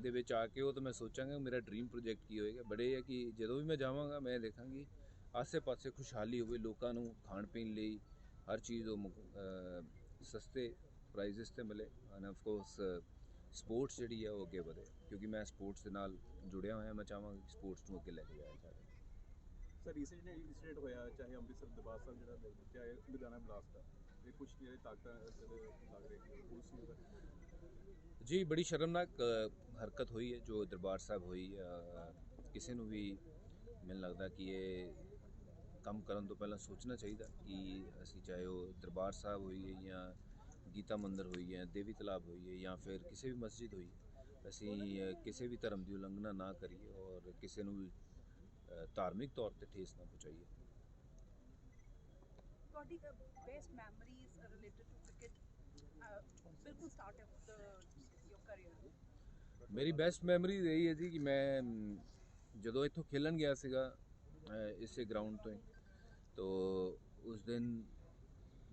ਦੇ ਵਿੱਚ ਆ ਕੇ ਉਹ ਤਾਂ ਮੈਂ ਸੋਚਾਂਗਾ ਮੇਰਾ ਡ੍ਰੀਮ ਪ੍ਰੋਜੈਕਟ ਕੀ ਹੋਏਗਾ। ਬੜੇ ਹੈ ਕਿ ਜਦੋਂ ਵੀ ਮੈਂ ਜਾਵਾਂਗਾ ਮੈਂ ਦੇਖਾਂਗੀ ਆਸੇ-ਪਾਸੇ ਖੁਸ਼ਹਾਲੀ ਹੋਵੇ, ਲੋਕਾਂ ਨੂੰ ਖਾਣ ਪੀਣ ਲਈ ਹਰ ਚੀਜ਼ ਉਹ ਸਸਤੇ ਪ੍ਰਾਈਜ਼ਸ ਤੇ ਮਿਲੇ ਐਂਡ ਆਫ ਕੋਰਸ ਸਪੋਰਟਸ ਜਿਹੜੀ ਹੈ ਉਹ ਅੱਗੇ ਵਧੇ, ਕਿਉਂਕਿ ਮੈਂ ਸਪੋਰਟਸ ਦੇ ਨਾਲ ਜੁੜਿਆ ਹੋਇਆ। ਮੈਂ ਚਾਹਾਂਗਾ ਕਿ ਸਪੋਰਟਸ ਨੂੰ ਅੱਗੇ ਲੈ ਕੇ ਜਾਇਆ ਜਾਵੇ। ਸਰ ਰੀਸੈਂਟ ਇੰਸੀਡੈਂਟ ਹੋਇਆ, ਚਾਹੇ ਅੰਮ੍ਰਿਤਸਰ ਦਰਬਾਰ ਸਾਹਿਬ ਜਿਹੜਾ, ਚਾਹੇ ਲੁਧਿਆਣਾ ਬਲਾਸਟ ਦਾ, ਇਹ ਕੁਝ ਜਿਹੜੇ ਤਾਕਤਾਂ ਜਿਹੜੇ ਲੱਗ ਰਹੇ ਕਿ ਪੁਲਿਸ ਨੂੰ ਜੀ ਬੜੀ ਸ਼ਰਮਨਾਕ ਹਰਕਤ ਹੋਈ ਹੈ ਜੋ ਦਰਬਾਰ ਸਾਹਿਬ ਹੋਈ। ਕਿਸੇ ਨੂੰ ਵੀ ਮੈਨੂੰ ਲੱਗਦਾ ਕਿ ਇਹ ਕੰਮ ਕਰਨ ਤੋਂ ਪਹਿਲਾਂ ਸੋਚਣਾ ਚਾਹੀਦਾ ਕਿ ਅਸੀਂ ਚਾਹੇ ਉਹ ਦਰਬਾਰ ਸਾਹਿਬ ਹੋਈ ਹੈ ਜਾਂ ਗੀਤਾ ਮੰਦਿਰ ਹੋਈ ਹੈ, ਦੇਵੀ ਤਲਾਬ ਹੋਈ ਹੈ ਜਾਂ ਫਿਰ ਕਿਸੇ ਵੀ ਮਸਜਿਦ ਹੋਈ, ਅਸੀਂ ਕਿਸੇ ਵੀ ਧਰਮ ਦੀ ਉਲੰਘਣਾ ਨਾ ਕਰੀਏ ਔਰ ਕਿਸੇ ਨੂੰ ਵੀ ਧਾਰਮਿਕ ਤੌਰ ਤੇ ਠੇਸ ਨਾ ਪਹੁੰਚਾਈਏ। ਤੁਹਾਡੀ best memories related to cricket ਬਿਲਕੁਲ ਸਟਾਰਟ ਆਫ ਯੋਰ ਕੈਰੀਅਰ। ਮੇਰੀ ਬੈਸਟ ਮੈਮਰੀ ਇਹੀ ਹੈ ਜੀ ਕਿ ਮੈਂ ਜਦੋਂ ਇੱਥੋਂ ਖੇਲਣ ਗਿਆ ਸੀਗਾ ਇਸੇ ਗਰਾਊਂਡ ਤੋਂ ਹੀ, ਤੋ ਉਸ ਦਿਨ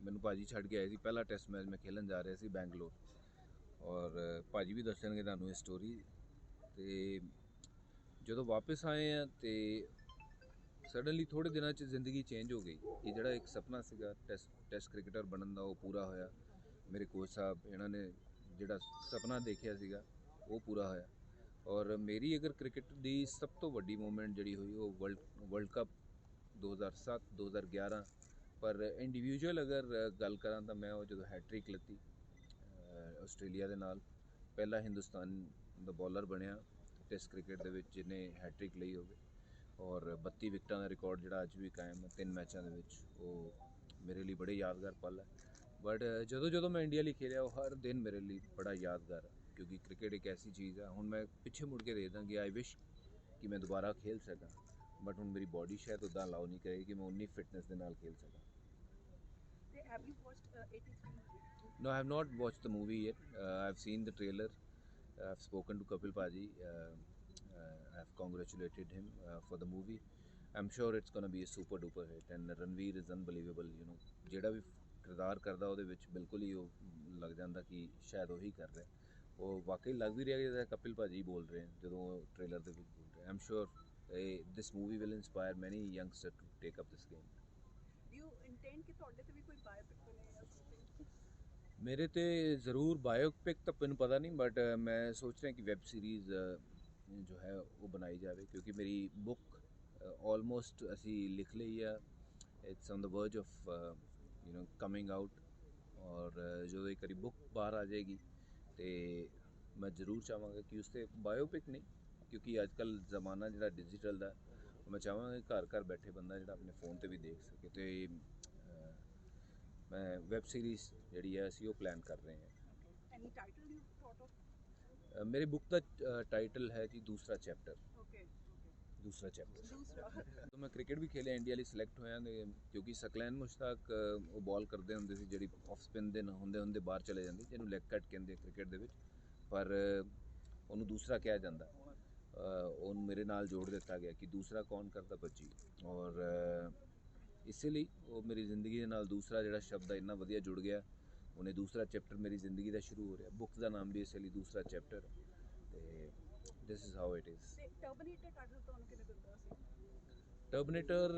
ਮੈਨੂੰ ਭਾਜੀ ਛੱਡ ਕੇ ਆਏ ਸੀ। ਪਹਿਲਾ ਟੈਸਟ ਮੈਚ ਮੈਂ ਖੇਲਣ ਜਾ ਰਿਹਾ ਸੀ ਬੈਂਗਲੋਰ, ਔਰ ਭਾਜੀ ਵੀ ਦੱਸਣਗੇ ਤੁਹਾਨੂੰ ਇਹ ਸਟੋਰੀ। ਤੇ ਜਦੋਂ ਵਾਪਸ ਆਏ ਆ ਤੇ ਸਡਨਲੀ ਥੋੜ੍ਹੇ ਦਿਨਾਂ 'ਚ ਜ਼ਿੰਦਗੀ ਚੇਂਜ ਹੋ ਗਈ ਕਿ ਜਿਹੜਾ ਇੱਕ ਸੁਪਨਾ ਸੀਗਾ ਟੈਸਟ ਕ੍ਰਿਕਟਰ ਬਣਨ ਦਾ ਉਹ ਪੂਰਾ ਹੋਇਆ। ਮੇਰੇ ਕੋਚ ਸਾਹਿਬ ਇਹਨਾਂ ਨੇ ਜਿਹੜਾ ਸੁਪਨਾ ਦੇਖਿਆ ਸੀਗਾ ਉਹ ਪੂਰਾ ਹੋਇਆ। ਔਰ ਮੇਰੀ ਅਗਰ ਕ੍ਰਿਕਟ ਦੀ ਸਭ ਤੋਂ ਵੱਡੀ ਮੂਮੈਂਟ ਜਿਹੜੀ ਹੋਈ ਉਹ ਵਰਲਡ ਕੱਪ 2007 2011। ਪਰ ਇੰਡੀਵਿਜੂਅਲ ਅਗਰ ਗੱਲ ਕਰਾਂ ਤਾਂ ਮੈਂ ਉਹ ਜਦੋਂ ਹੈਟ੍ਰਿਕ ਲੱਤੀ ਆਸਟ੍ਰੇਲੀਆ ਦੇ ਨਾਲ, ਪਹਿਲਾ ਹਿੰਦੁਸਤਾਨ ਦਾ ਬੋਲਰ ਬਣਿਆ ਟੈਸਟ ਕ੍ਰਿਕਟ ਦੇ ਵਿੱਚ ਜਿਹਨੇ ਹੈਟ੍ਰਿਕ ਲਈ ਹੋਵੇ। ਔਰ 32 ਵਿਕਟਾਂ ਦਾ ਰਿਕਾਰਡ ਜਿਹੜਾ ਅੱਜ ਵੀ ਕਾਇਮ ਹੈ 3 ਮੈਚਾਂ ਦੇ ਵਿੱਚ, ਉਹ ਮੇਰੇ ਲਈ ਬੜੇ ਯਾਦਗਾਰ ਪਲ ਹੈ। ਬਟ ਜਦੋਂ ਮੈਂ ਇੰਡੀਆ ਲਈ ਖੇਲਿਆ ਉਹ ਹਰ ਦਿਨ ਮੇਰੇ ਲਈ ਬੜਾ ਯਾਦਗਾਰ ਹੈ, ਕਿਉਂਕਿ ਕ੍ਰਿਕਟ ਇੱਕ ਐਸੀ ਚੀਜ਼ ਹੈ। ਹੁਣ ਮੈਂ ਪਿੱਛੇ ਮੁੜ ਕੇ ਦੇਖਦਾ ਕਿ ਆਈ ਵਿਸ਼ ਕਿ ਮੈਂ ਦੁਬਾਰਾ ਖੇਲ ਸਕਾਂ, ਬਟ ਹੁਣ ਮੇਰੀ ਬੋਡੀ ਸ਼ਾਇਦ ਉੱਦਾਂ ਅਲਾਉ ਨਹੀਂ ਕਰੇਗੀ ਕਿ ਮੈਂ ਉਨੀ ਫਿਟਨੈਸ ਦੇ ਨਾਲ ਖੇਲ ਸਕਾਂ। Have you watched 83? No, I have not watched the movie yet. I have seen the trailer. I have spoken to Kapil Paji. I have congratulated him for the movie. I'm sure it's going to be a super duper hit. And Ranveer is unbelievable. You know, ਜਿਹੜਾ ਵੀ ਕਿਰਦਾਰ ਕਰਦਾ ਉਹਦੇ ਵਿੱਚ ਬਿਲਕੁਲ ਹੀ ਉਹ ਲੱਗ ਜਾਂਦਾ ਕਿ ਸ਼ਾਇਦ ਉਹੀ ਕਰ ਰਿਹਾ। ਉਹ ਵਾਕਈ ਲੱਗ ਵੀ ਰਿਹਾ ਕਿ ਕਪਿਲ ਭਾਜੀ ਬੋਲ ਰਹੇ ਹਨ ਜਦੋਂ ਟ੍ਰੇਲਰ ਦੇ ਵਿੱਚ ਬੋਲ ਰਹੇ। I'm sure this movie will inspire many youngsters to take up this game. Do you intend ਕਿ ਤੁਹਾਡੇ ਤੇ ਵੀ ਕੋਈ ਬਾਇਓਪਿਕ ਬਣੇ ਜਾਂ something? ਮੇਰੇ ਤੇ ਜ਼ਰੂਰ ਬਾਇਓਪਿਕ ਤਾਂ ਮੈਨੂੰ ਪਤਾ ਨਹੀਂ, ਬਟ ਮੈਂ ਸੋਚ ਰਿਹਾ ਕਿ ਵੈਬ ਸੀਰੀਜ਼ ਜੋ ਹੈ ਉਹ ਬਣਾਈ ਜਾਵੇ, ਕਿਉਂਕਿ ਮੇਰੀ ਬੁੱਕ ਆਲਮੋਸਟ ਅਸੀਂ ਲਿਖ ਲਈ ਆ। It's on the Braj of coming out. ਔਰ ਜਦੋਂ ਇੱਕ ਵਾਰੀ ਬੁੱਕ ਬਾਹਰ ਆ ਜਾਏਗੀ ਤੇ ਮੈਂ ਜ਼ਰੂਰ ਚਾਹਾਂਗਾ ਕਿ ਉਸ 'ਤੇ ਬਾਇਓਪਿਕ ਨਹੀਂ, ਕਿਉਂਕਿ ਅੱਜ ਕੱਲ੍ਹ ਜ਼ਮਾਨਾ ਜਿਹੜਾ ਡਿਜੀਟਲ ਦਾ, ਮੈਂ ਚਾਹਾਂਗਾ ਘਰ ਘਰ ਬੈਠੇ ਬੰਦਾ ਜਿਹੜਾ ਆਪਣੇ ਫ਼ੋਨ 'ਤੇ ਵੀ ਦੇਖ ਸਕੇ। ਅਤੇ ਮੈਂ ਵੈਬ ਸੀਰੀਜ਼ ਜਿਹੜੀ ਹੈ ਅਸੀਂ ਉਹ ਪਲਾਨ ਕਰ ਰਹੇ ਹਾਂ। Any title you thought of? ਮੇਰੀ ਬੁੱਕ ਦਾ ਟਾਈਟਲ ਹੈ ਜੀ ਦੂਸਰਾ ਚੈਪਟਰ। Okay. ਦੂਸਰਾ ਚੈਪਟਰ। ਦੂਸਰਾ ਜਦੋਂ ਮੈਂ ਕ੍ਰਿਕਟ ਵੀ ਖੇਲਿਆ ਇੰਡੀਆ ਲਈ ਸਿਲੈਕਟ ਹੋਇਆ, ਕਿਉਂਕਿ ਸਕਲੈਨ ਮੁਸ਼ਤਾਕ ਉਹ ਬਾਲ ਕਰਦੇ ਹੁੰਦੇ ਸੀ ਜਿਹੜੀ ਆਫ ਸਪਿਨ ਦੇ ਹੁੰਦੇ ਬਾਹਰ ਚਲੇ ਜਾਂਦੀ, ਜਿਹਨੂੰ ਲੈਗ ਕੱਟ ਕਹਿੰਦੇ ਕ੍ਰਿਕਟ ਦੇ ਵਿੱਚ, ਪਰ ਉਹਨੂੰ ਦੂਸਰਾ ਕਿਹਾ ਜਾਂਦਾ। ਉਹਨੂੰ ਮੇਰੇ ਨਾਲ ਜੋੜ ਦਿੱਤਾ ਗਿਆ ਕਿ ਦੂਸਰਾ ਕੌਣ ਕਰਦਾ ਭੱਜੀ। ਔਰ ਇਸੇ ਲਈ ਉਹ ਮੇਰੀ ਜ਼ਿੰਦਗੀ ਦੇ ਨਾਲ ਦੂਸਰਾ ਜਿਹੜਾ ਸ਼ਬਦ ਹੈ ਇੰਨਾ ਵਧੀਆ ਜੁੜ ਗਿਆ। ਉਹਨੇ ਦੂਸਰਾ ਚੈਪਟਰ ਮੇਰੀ ਜ਼ਿੰਦਗੀ ਦਾ ਸ਼ੁਰੂ ਹੋ ਰਿਹਾ। ਬੁੱਕ ਦਾ ਨਾਮ ਵੀ ਇਸੇ ਲਈ ਦੂਸਰਾ ਚੈਪਟਰ। ਅਤੇ this is how it is. ਤੇ ਟਰਬਨੇਟਰ ਟਾਈਟਲ ਤੁਹਾਨੂੰ ਕਿਹਨੇ ਦਿੱਤਾ ਸੀ? ਟਰਮੀਨੇਟਰ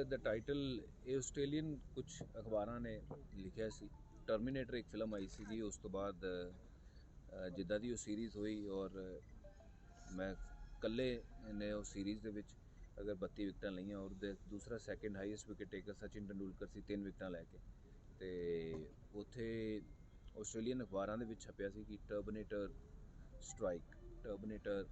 ਦਾ ਟਾਈਟਲ ਇਹ ਆਸਟ੍ਰੇਲੀਅਨ ਕੁਝ ਅਖਬਾਰਾਂ ਨੇ ਲਿਖਿਆ ਸੀ। ਟਰਮੀਨੇਟਰ ਇੱਕ ਫਿਲਮ ਆਈ ਸੀ ਜੀ, ਉਸ ਤੋਂ ਬਾਅਦ ਜਿੱਦਾਂ ਦੀ ਉਹ ਸੀਰੀਜ਼ ਹੋਈ ਔਰ ਮੈਂ ਇਕੱਲੇ ਨੇ ਉਹ ਸੀਰੀਜ਼ ਦੇ ਵਿੱਚ ਅਗਰ 32 ਵਿਕਟਾਂ ਲਈਆਂ ਔਰ ਦੂਸਰਾ second highest wicket taker Sachin Tendulkar ਸੀ 3 ਵਿਕਟਾਂ ਲੈ ਕੇ। ਅਤੇ ਉੱਥੇ ਆਸਟ੍ਰੇਲੀਅਨ ਅਖਬਾਰਾਂ ਦੇ ਵਿੱਚ ਛਪਿਆ ਸੀ ਕਿ ਟਰਬਨੇਟਰ ਸਟ੍ਰਾਈਕ, ਟਰਬਨੇਟਰ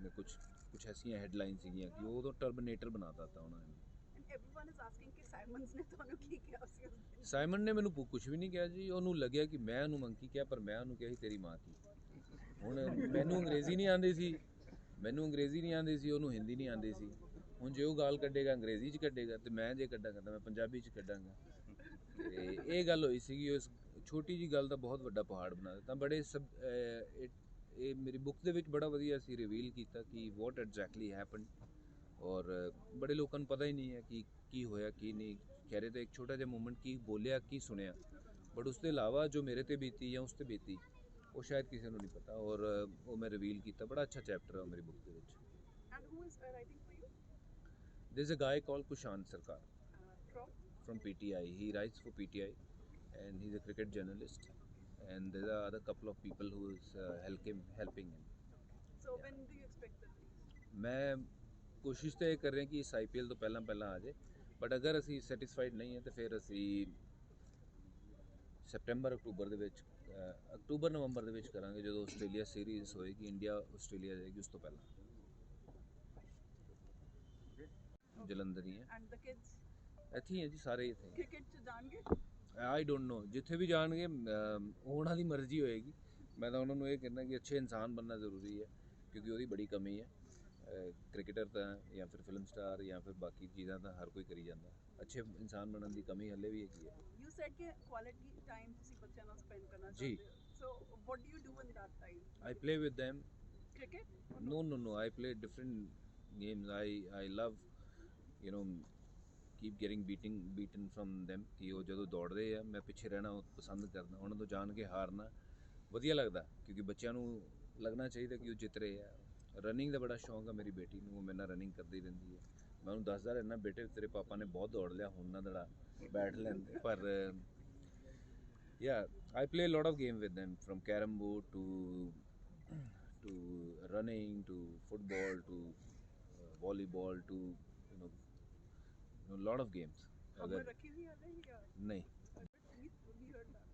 ਨੇ ਕੁਛ ਐਸੀਆਂ ਹੈਡਲਾਈਨ ਸੀਗੀਆਂ ਕਿ ਉਦੋਂ ਟਰਬਨੇਟਰ ਬਣਾ ਦਿੱਤਾ ਉਹਨਾਂ ਨੇ। And everyone is asking ਕਿ ਸਾਈਮਨਸ ਨੇ ਤੁਹਾਨੂੰ ਕੀ ਕਿਹਾ ਸੀ ਉਸ ਦਿਨ? ਸਾਈਮਨ ਨੇ ਮੈਨੂੰ ਕੁਝ ਵੀ ਨਹੀਂ ਕਿਹਾ ਜੀ। ਉਹਨੂੰ ਲੱਗਿਆ ਕਿ ਮੈਂ ਉਹਨੂੰ ਮੰਕੀ ਕਿਹਾ, ਪਰ ਮੈਂ ਉਹਨੂੰ ਕਿਹਾ ਸੀ ਤੇਰੀ ਮਾਂ ਕੀ। ਹੁਣ ਮੈਨੂੰ ਅੰਗਰੇਜ਼ੀ ਨਹੀਂ ਆਉਂਦੀ ਸੀ, ਉਹਨੂੰ ਹਿੰਦੀ ਨਹੀਂ ਆਉਂਦੀ ਸੀ। ਹੁਣ ਜੇ ਉਹ ਗਾਲ ਕੱਢੇਗਾ ਅੰਗਰੇਜ਼ੀ 'ਚ ਕੱਢੇਗਾ ਅਤੇ ਮੈਂ ਜੇ ਕੱਢਾਂਗਾ ਤਾਂ ਮੈਂ ਪੰਜਾਬੀ 'ਚ ਕੱਢਾਂਗਾ। ਅਤੇ ਇਹ ਗੱਲ ਹੋਈ ਸੀਗੀ। ਉਸ ਛੋਟੀ ਜਿਹੀ ਗੱਲ ਦਾ ਬਹੁਤ ਵੱਡਾ ਪਹਾੜ ਬਣਾ ਦਿੱਤਾ। ਬੜੇ ਇਹ ਮੇਰੀ ਬੁੱਕ ਦੇ ਵਿੱਚ ਬੜਾ ਵਧੀਆ ਅਸੀਂ ਰਿਵੀਲ ਕੀਤਾ ਕਿ ਵਾਟ ਐਗਜ਼ੈਕਟਲੀ ਹੈਪਨ। ਔਰ ਬੜੇ ਲੋਕਾਂ ਨੂੰ ਪਤਾ ਹੀ ਨਹੀਂ ਹੈ ਕਿ ਕੀ ਹੋਇਆ ਕੀ ਨਹੀਂ। ਕਹਿ ਰਹੇ ਤਾਂ ਇੱਕ ਛੋਟਾ ਜਿਹਾ ਮੂਮੈਂਟ ਕੀ ਬੋਲਿਆ ਕੀ ਸੁਣਿਆ, ਬਟ ਉਸ ਤੋਂ ਇਲਾਵਾ ਜੋ ਮੇਰੇ 'ਤੇ ਬੀਤੀ ਜਾਂ ਉਸ 'ਤੇ ਬੀਤੀ ਉਹ ਸ਼ਾਇਦ ਕਿਸੇ ਨੂੰ ਨਹੀਂ ਪਤਾ, ਔਰ ਉਹ ਮੈਂ ਰਿਵੀਲ ਕੀਤਾ। ਬੜਾ ਅੱਛਾ ਚੈਪਟਰ ਹੈ ਉਹ ਮੇਰੀ ਬੁੱਕ ਦੇ ਵਿੱਚ। And who is writing for you? There's a guy called Kushant Sarkar From? from PTI. He writes for PTI and he's a cricket journalist. And there are other couple of people who is helping him. So when do you expect the release? ਮੈਂ ਕੋਸ਼ਿਸ਼ ਤਾਂ ਇਹ ਕਰ ਰਹੇ ਕਿ ਇਸ IPL ਤੋਂ ਪਹਿਲਾਂ ਆ ਜਾਏ, ਬਟ ਅਗਰ ਅਸੀਂ ਸੈਟੀਸਫਾਈਡ ਨਹੀਂ ਹੈ ਤਾਂ ਫਿਰ ਅਸੀਂ ਸੈਪਟੈਂਬਰ ਅਕਤੂਬਰ ਨਵੰਬਰ ਦੇ ਵਿੱਚ ਕਰਾਂਗੇ, ਜਦੋਂ ਆਸਟ੍ਰੇਲੀਆ ਸੀਰੀਜ਼ ਹੋਏਗੀ, ਇੰਡੀਆ ਆਸਟ੍ਰੇਲੀਆ ਜਾਏਗੀ ਉਸ ਤੋਂ ਪਹਿਲਾਂ। ਜਲੰਧਰ ਹੀ ਹੈ। And the kids? ਇੱਥੇ ਹੀ ਹੈ ਜੀ, ਸਾਰੇ ਇੱਥੇ ਹੀ। Cricket ਚ ਜਾਣਗੇ? ਆਈ ਡੋਂਟ ਨੋ, ਜਿੱਥੇ ਵੀ ਜਾਣਗੇ ਉਹਨਾਂ ਦੀ ਮਰਜ਼ੀ ਹੋਏਗੀ। ਮੈਂ ਤਾਂ ਉਹਨਾਂ ਨੂੰ ਇਹ ਕਹਿੰਦਾ ਕਿ ਅੱਛੇ ਇਨਸਾਨ ਬਣਨਾ ਜ਼ਰੂਰੀ ਹੈ, ਕਿਉਂਕਿ ਉਹਦੀ ਬੜੀ ਕਮੀ ਹੈ। ਕ੍ਰਿਕਟਰ ਤਾਂ ਜਾਂ ਫਿਰ ਫਿਲਮ ਸਟਾਰ ਜਾਂ ਫਿਰ ਬਾਕੀ ਚੀਜ਼ਾਂ ਤਾਂ ਹਰ ਕੋਈ ਕਰੀ ਜਾਂਦਾ, ਅੱਛੇ ਇਨਸਾਨ ਬਣਨ ਦੀ ਕਮੀ ਹਲੇ ਵੀ ਹੈਗੀ ਹੈ। You said ਕਿ quality time ਤੁਸੀਂ ਬੱਚਿਆਂ ਨਾਲ spend ਕਰਨਾ ਜੀ। ਚਾਹੁੰਦੇ ਹੋ। So what do you do in that time? I play with them. Cricket? No. I play different games. I love, keep getting beaten from them. ਕਿ ਉਹ ਜਦੋਂ ਦੌੜਦੇ ਆ ਮੈਂ ਪਿੱਛੇ ਰਹਿਣਾ ਉਹ ਪਸੰਦ ਕਰਦਾ, ਉਹਨਾਂ ਤੋਂ ਜਾਣ ਕੇ ਹਾਰਨਾ ਵਧੀਆ ਲੱਗਦਾ, ਕਿਉਂਕਿ ਬੱਚਿਆਂ ਨੂੰ ਲੱਗਣਾ ਚਾਹੀਦਾ ਕਿ ਉਹ ਜਿੱਤ ਰਹੇ ਆ। ਰਨਿੰਗ ਦਾ ਬੜਾ ਸ਼ੌਂਕ ਆ ਮੇਰੀ ਬੇਟੀ ਨੂੰ, ਉਹ ਮੇਰੇ ਨਾਲ ਰਨਿੰਗ ਕਰਦੀ ਰਹਿੰਦੀ ਹੈ। ਮੈਂ ਉਹਨੂੰ ਦੱਸਦਾ ਰਹਿਣਾ, ਬੇਟੇ ਤੇਰੇ ਪਾਪਾ ਨੇ ਬਹੁਤ ਦੌੜ ਲਿਆ, ਹੁਣ ਨਾ ਦੜਾ, ਬੈਠ ਲੈਂਦੇ। ਪਰ I play a lot of game with them, from carrom board to running to football to volleyball to lot of games. ਖਬਰ ਰੱਖੀ ਹੋਈ ਹਾਲੇ ਜਾਂ ਨਹੀਂ, we heard that?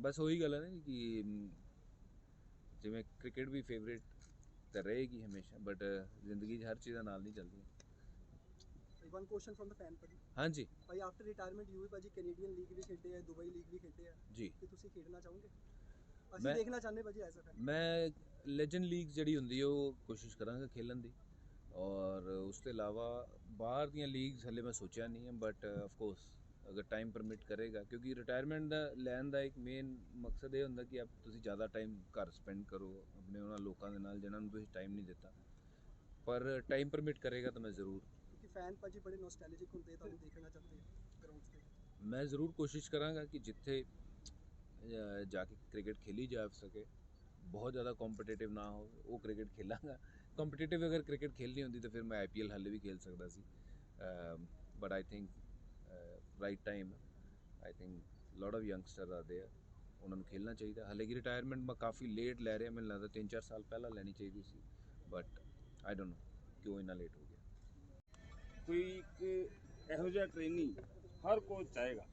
ਬਸ ਉਹੀ ਗੱਲ ਹੈ ਨਾ ਕਿ ਜਿਵੇਂ ਕ੍ਰਿਕਟ ਵੀ ਫੇਵਰੇਟ ਤਾਂ ਰਹੇਗੀ ਹਮੇਸ਼ਾ, ਬਟ ਜ਼ਿੰਦਗੀ 'ਚ ਹਰ ਚੀਜ਼ਾਂ ਨਾਲ ਨਹੀਂ ਚੱਲਦੀਆਂ। One question from the fan ਭਾਜੀ। ਹਾਂਜੀ ਭਾਈ ਆਫਟਰ ਰਿਟਾਇਰਮੈਂਟ ਯੂ ਵੀ ਭਾਜੀ ਕੈਨੇਡੀਅਨ ਲੀਗ ਵੀ ਖੇਡੇ ਆ, ਦੁਬਈ ਲੀਗ ਵੀ ਖੇਡੇ ਆ, ਜੀ। ਕਿ ਤੁਸੀਂ ਖੇਡਣਾ ਚਾਹੋਗੇ? ਅਸੀਂ ਮੈਂ- ਦੇਖਣਾ ਚਾਹੁੰਦੇ ਭਾਜੀ ਐਜ਼ ਅ ਫੈਨ। ਮੈਂ ਲੈਜੈਂਡ ਲੀਗ ਜਿਹੜੀ ਹੁੰਦੀ ਹੈ ਉਹ ਕੋਸ਼ਿਸ਼ ਕਰਾਂਗਾ ਖੇਲਣ ਦੀ, ਔਰ ਉਸ ਤੋਂ ਇਲਾਵਾ ਬਾਹਰ ਦੀਆਂ ਲੀਗਸ ਹਲੇ ਮੈਂ ਸੋਚਿਆ ਨਹੀਂ ਹੈ, ਬਟ ਆਫ ਕੋਰਸ ਅਗਰ ਟਾਈਮ ਪਰਮਿਟ ਕਰੇਗਾ, ਕਿਉਂਕਿ ਰਿਟਾਇਰਮੈਂਟ ਦਾ ਲੈਣ ਦਾ ਇੱਕ ਮੇਨ ਮਕਸਦ ਇਹ ਹੁੰਦਾ ਕਿ ਤੁਸੀਂ ਜ਼ਿਆਦਾ ਟਾਈਮ ਘਰ ਸਪੈਂਡ ਕਰੋ ਆਪਣੇ ਉਹਨਾਂ ਲੋਕਾਂ ਦੇ ਨਾਲ ਜਿਨ੍ਹਾਂ ਨੂੰ ਤੁਸੀਂ ਟਾਈਮ ਨਹੀਂ ਦਿੱਤਾ, ਪਰ ਟਾਈਮ ਪਰਮਿਟ ਕਰੇਗਾ ਤਾਂ ਮੈਂ ਜ਼ਰੂਰ। ਕਿਉਂਕਿ ਫੈਨ ਭਾਜੀ ਬੜੇ ਨੋਸਟੈਲਜਿਕ ਹੁੰਦੇ, ਤੁਹਾਨੂੰ ਦੇਖਣਾ ਚਾਹੁੰਦੇ ਗਰਾਊਂਡਸ ਤੇ। ਮੈਂ ਜ਼ਰੂਰ ਕੋਸ਼ਿਸ਼ ਕਰਾਂਗਾ ਕਿ ਜਿੱਥੇ ਜਾ ਕੇ ਕ੍ਰਿਕਟ ਖੇਲੀ ਜਾ ਸਕੇ, ਬਹੁਤ ਜ਼ਿਆਦਾ ਕੰਪੀਟੀਟਿਵ ਨਾ ਹੋਵੇ, ਉਹ ਕ੍ਰਿਕਟ ਖੇਲਾਂਗਾ। ਕੰਪੀਟੀਟਿਵ ਅਗਰ ਕ੍ਰਿਕਟ ਖੇਲਣੀ ਹੁੰਦੀ ਤਾਂ ਫਿਰ ਮੈਂ IPL ਹਾਲੇ ਵੀ ਖੇਲ ਸਕਦਾ ਸੀ, but I think right time, I think lot of youngster are there, ਉਹਨਾਂ ਨੂੰ ਖੇਲਣਾ ਚਾਹੀਦਾ। ਹਾਲੇ ਕਿ ਰਿਟਾਇਰਮੈਂਟ ਮੈਂ ਕਾਫੀ ਲੇਟ ਲੈ ਰਿਹਾ, ਮੈਨੂੰ ਲੱਗਦਾ 3-4 ਸਾਲ ਪਹਿਲਾਂ ਲੈਣੀ ਚਾਹੀਦੀ ਸੀ, ਬਟ ਆਈ ਡੋਂਟ ਨੋ ਕਿਉਂ ਇੰਨਾ ਲੇਟ ਹੋ ਗਿਆ। ਕੋਈ ਇੱਕ ਇਹੋ ਜਿਹਾ ਟ੍ਰੇਨਿੰਗ ਹਰ ਕੋਚ ਚਾਹੇਗਾ।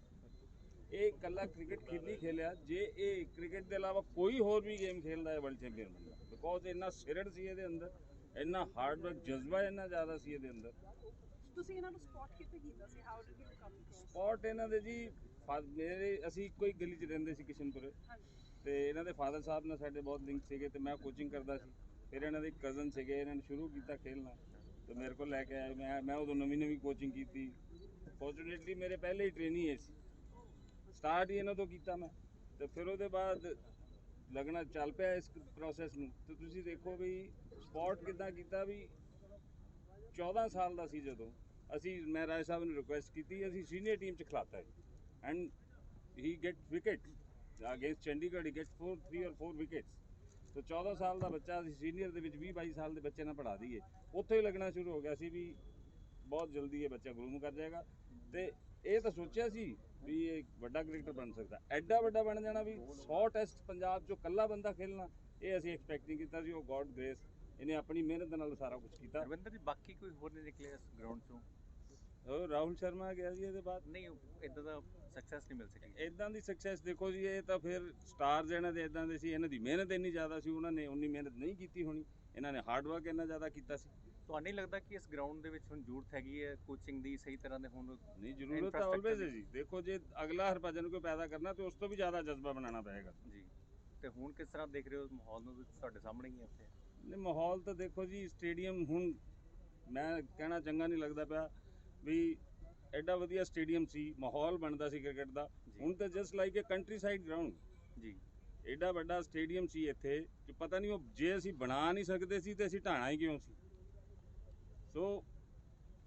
ਇਹ ਇਕੱਲਾ ਕ੍ਰਿਕਟ ਖੇਲਿਆ, ਜੇ ਇਹ ਕ੍ਰਿਕਟ ਦੇ ਇਲਾਵਾ ਕੋਈ ਹੋਰ ਵੀ ਗੇਮ ਖੇਲਦਾ ਹੈ ਵਰਲਡ ਚੈਂਪੀਅਨ ਬਣਦਾ, ਬਿਕੋਜ਼ ਇੰਨਾ ਸਿਰੜ ਸੀ ਇਹਦੇ ਅੰਦਰ, ਇੰਨਾ ਹਾਰਡ ਵਰਕ ਜਜ਼ਬਾ ਇੰਨਾ ਜ਼ਿਆਦਾ ਸੀ ਇਹਦੇ ਅੰਦਰ। ਤੁਸੀਂ ਇਹਨਾਂ ਨੂੰ ਸਪੌਟ ਕਿੱਥੇ ਕੀਤਾ ਸੀ? How did you come across? Spot ਇਹਨਾਂ ਦੇ ਜੀ ਅਸੀਂ ਇੱਕੋ ਹੀ ਗਲੀ 'ਚ ਰਹਿੰਦੇ ਸੀ ਕਿਸ਼ਨਪੁਰੇ, ਤੇ ਇਹਨਾਂ ਦੇ ਫਾਦਰ ਸਾਹਿਬ ਨਾਲ ਸਾਡੇ ਬਹੁਤ ਲਿੰਕ ਸੀਗੇ, ਤੇ ਮੈਂ ਕੋਚਿੰਗ ਕਰਦਾ ਸੀ। ਫਿਰ ਇਹਨਾਂ ਦੇ ਇੱਕ ਕਜ਼ਨ ਸੀਗੇ, ਇਹਨਾਂ ਨੇ ਸ਼ੁਰੂ ਕੀਤਾ ਖੇਲਣਾ, ਤੇ ਮੇਰੇ ਕੋਲ ਲੈ ਕੇ ਆਏ। ਮੈਂ ਉਦੋਂ ਨਵੀਂ ਕੋਚਿੰਗ ਕੀਤੀ। ਫੋਰਚੂਨੇਟਲੀ ਮੇਰੇ ਪਹਿਲੇ ਹੀ ਟ੍ਰੇਨਿੰਗ ਇਹ ਸੀ, ਸਟਾਰਟ ਹੀ ਇਹਨਾਂ ਤੋਂ ਕੀਤਾ ਮੈਂ, ਤੇ ਫਿਰ ਉਹਦੇ ਬਾਅਦ ਲੱਗਣਾ ਚੱਲ ਪਿਆ ਇਸ ਪ੍ਰੋਸੈਸ ਨੂੰ। ਤੇ ਤੁਸੀਂ ਦੇਖੋ ਵੀ ਸਪੌਟ ਕਿੱਦਾਂ ਕੀਤਾ। ਵੀ 14 ਸਾਲ ਦਾ ਸੀ ਜਦੋਂ ਮੈਂ ਰਾਏ ਸਾਹਿਬ ਨੂੰ ਰਿਕੁਐਸਟ ਕੀਤੀ, ਅਸੀਂ ਸੀਨੀਅਰ ਟੀਮ 'ਚ ਖਿਲਾਤਾ ਹੈ, and he get wicket against Chandigarh, he get 3 or 4 ਵਿਕਟਸ। ਤੇ 14 ਸਾਲ ਦਾ ਬੱਚਾ ਅਸੀਂ ਸੀਨੀਅਰ ਦੇ ਵਿੱਚ 20-22 ਸਾਲ ਦੇ ਬੱਚੇ ਨਾਲ ਪੜ੍ਹਾ ਦਈਏ, ਉੱਥੇ ਹੀ ਲੱਗਣਾ ਸ਼ੁਰੂ ਹੋ ਗਿਆ ਸੀ ਵੀ ਬਹੁਤ ਜਲਦੀ ਇਹ ਬੱਚਾ ਗਰੂਮ ਕਰ ਜਾਏਗਾ। ਤੇ ਇਹ ਤਾਂ ਸੋਚਿਆ ਸੀ ਵੀ ਇਹ ਵੱਡਾ ਕ੍ਰਿਕਟਰ ਬਣ ਸਕਦਾ, ਐਡਾ ਵੱਡਾ ਬਣ ਜਾਣਾ ਵੀ 100 ਟੈਸਟ ਪੰਜਾਬ 'ਚੋਂ ਇਕੱਲਾ ਬੰਦਾ ਖੇਲਣਾ, ਇਹ ਅਸੀਂ ਐਕਸਪੈਕਟ ਨਹੀਂ ਕੀਤਾ ਸੀ। ਉਹ ਗੋਡ ਗ੍ਰੇਸ, ਇਹਨੇ ਆਪਣੀ ਮਿਹਨਤ ਨਾਲ ਸਾਰਾ ਕੁਝ ਕੀਤਾ। ਰਵਿੰਦਰ ਜੀ, ਬਾਕੀ ਕੋਈ ਹੋਰ ਨਹੀਂ ਨਿਕਲਿਆ ਇਸ ਗਰਾਊਂਡ 'ਚੋਂ? ਉਹ ਰਾਹੁਲ ਸ਼ਰਮਾ ਗਿਆ ਜੀ ਇਹਦੇ ਬਾਅਦ। ਨਹੀਂ, ਇਦਾਂ ਦਾ ਸਕਸੈਸ ਨਹੀਂ ਮਿਲ ਸਕੀ। ਇਦਾਂ ਦੀ ਸਕਸੈਸ ਦੇਖੋ ਜੀ, ਇਹ ਤਾਂ ਫਿਰ ਸਟਾਰਸ ਇਹਨਾਂ ਦੇ ਇਦਾਂ ਦੇ ਸੀ, ਇਹਨਾਂ ਦੀ ਮਿਹਨਤ ਇੰਨੀ ਜ਼ਿਆਦਾ ਸੀ, ਉਹਨਾਂ ਨੇ ਉਨੀ ਮਿਹਨਤ ਨਹੀਂ ਕੀਤੀ ਹੋਣੀ, ਇਹਨਾਂ ਨੇ ਹਾਰਡ ਵਰਕ ਇੰਨਾ ਜ਼ਿਆਦਾ ਕੀਤਾ ਸੀ। ਤੁਹਾਨੂੰ ਨਹੀਂ ਲੱਗਦਾ ਕਿ ਇਸ ਗਰਾਊਂਡ ਦੇ ਵਿੱਚ ਹੁਣ ਜ਼ਰੂਰਤ ਹੈਗੀ ਹੈ ਕੋਚਿੰਗ ਦੀ ਸਹੀ ਤਰ੍ਹਾਂ ਦੇ? ਹੁਣ ਨਹੀਂ, ਜ਼ਰੂਰਤ ਤਾਂ ਆਲਵੇਜ਼ ਹੈ ਜੀ। ਦੇਖੋ ਜੇ ਅਗਲਾ ਹਰਭਜਨ ਕੋਈ ਪੈਦਾ ਕਰਨਾ ਤੇ ਉਸ ਤੋਂ ਵੀ ਜ਼ਿਆਦਾ ਜਜ਼ਬਾ ਬਣਾਉਣਾ ਪਏਗਾ ਜੀ। ਤੇ ਹੁਣ ਕਿਸ ਤਰ੍ਹਾਂ ਦੇਖ ਰਹੇ ਹੋ ਮਾਹੌਲ ਨੂੰ? ਤੁਹਾਡੇ ਸਾਹਮਣੇ ਹੀ ਹੈ ਇੱਥੇ। ਨਹੀਂ, ਮਾਹੌਲ ਤਾਂ ਦੇਖੋ ਜੀ, ਸਟੇਡੀਅਮ ਹੁਣ ਮੈਂ ਕਹਿਣਾ ਚੰਗਾ ਨਹੀਂ ਲੱਗਦਾ ਪਿਆ ਵੀ ਐਡਾ ਵਧੀਆ ਸਟੇਡੀਅਮ ਸੀ, ਮਾਹੌਲ ਬਣਦਾ ਸੀ ਕ੍ਰਿਕਟ ਦਾ, ਹੁਣ ਤਾਂ ਜਸਟ ਲਾਈਕ ਏ ਕੰਟਰੀ ਸਾਈਡ ਗਰਾਊਂਡ ਜੀ। ਐਡਾ ਵੱਡਾ ਸਟੇਡੀਅਮ ਸੀ ਇੱਥੇ ਕਿ ਪਤਾ ਨਹੀਂ ਉਹ ਜੇ ਅਸੀਂ ਬਣਾ ਨਹੀਂ ਸਕਦੇ ਸੀ ਤੇ ਅਸੀਂ ਢਾਣਾ ਹੀ ਕਿਉਂ ਸੀ। ਸੋ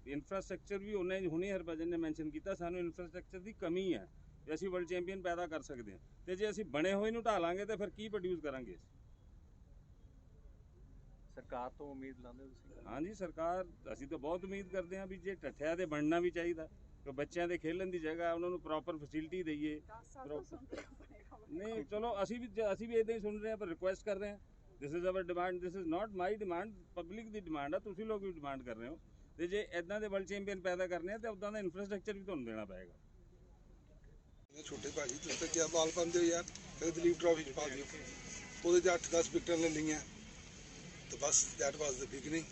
ਇਨਫਰਾਸਟ੍ਰਕਚਰ ਵੀ ਉਹਨੇ ਹੁਣੇ ਹਰਭਜਨ ਨੇ ਮੈਂਸ਼ਨ ਕੀਤਾ, ਸਾਨੂੰ ਇਨਫਰਾਸਟ੍ਰਕਚਰ ਦੀ ਕਮੀ ਹੈ। ਤੇ ਅਸੀਂ ਵਰਲਡ ਚੈਂਪੀਅਨ ਪੈਦਾ ਕਰ ਸਕਦੇ ਹਾਂ। ਤੇ ਜੇ ਅਸੀਂ ਬਣੇ ਹੋਏ ਨੂੰ ਢਾਲਾਂਗੇ ਤੇ ਫਿਰ ਕੀ ਪ੍ਰੋਡਿਊਸ ਕਰਾਂਗੇ? ਸਰਕਾਰ ਤੋਂ ਉਮੀਦ ਲਾਉਂਦੇ ਹੋ ਤੁਸੀਂ? ਹਾਂਜੀ, ਸਰਕਾਰ ਅਸੀਂ ਤਾਂ ਬਹੁਤ ਉਮੀਦ ਕਰਦੇ ਹਾਂ ਵੀ ਜੇ ਢੱਠਿਆ ਤੇ ਬਣਨਾ ਵੀ ਚਾਹੀਦਾ ਕਿ ਬੱਚਿਆਂ ਦੇ ਖੇਲਣ ਦੀ ਜਗ੍ਹਾ ਉਹਨਾਂ ਨੂੰ ਪ੍ਰੋਪਰ ਫੈਸਿਲਿਟੀ ਦਈਏ। 10 ਸਾਲ ਤੋਂ ਸੁਣਦੇ ਬਣੇਗਾ ਨਹੀਂ ਚਲੋ ਅਸੀਂ ਵੀ ਇਦਾਂ ਹੀ ਸੁਣ ਰਹੇ ਹਾਂ, ਪਰ ਰਿਕੁਐਸਟ ਕਰ ਰਹੇ ਹਾਂ। This is our demand, this is not my demand, public the demand ਆ। ਤੁਸੀਂ ਲੋਕ ਵੀ ਡਿਮਾਂਡ ਕਰ ਰਹੇ ਹੋ ਤੇ ਜੇ ਇਦਾਂ ਦੇ ਵਰਲਡ ਚੈਂਪੀਅਨ ਪੈਦਾ ਕਰਨੇ ਆ ਤੇ ਉਦਾਂ ਦਾ ਇਨਫਰਾਸਟ੍ਰਕਚਰ ਵੀ ਤੁਹਾਨੂੰ ਦੇਣਾ ਪਏਗਾ। ਛੋਟੇ ਭਾਜੀ ਤੁਸੀਂ ਤਾਂ ਕਿਆ ਬਾਲ ਪਾਉਂਦੇ ਹੋ ਯਾਰ, ਕਦੇ ਦਲੀਪ ਟਰਾਫੀ ਚ ਪਾ ਦਿਓ, ਉਹਦੇ 'ਚ 8-10 ਵਿਕਟਾਂ ਲੈ ਲਈਆਂ ਤੇ ਬਸ ਦੈਟ ਵਾਸ ਦ ਬਿਗਨਿੰਗ।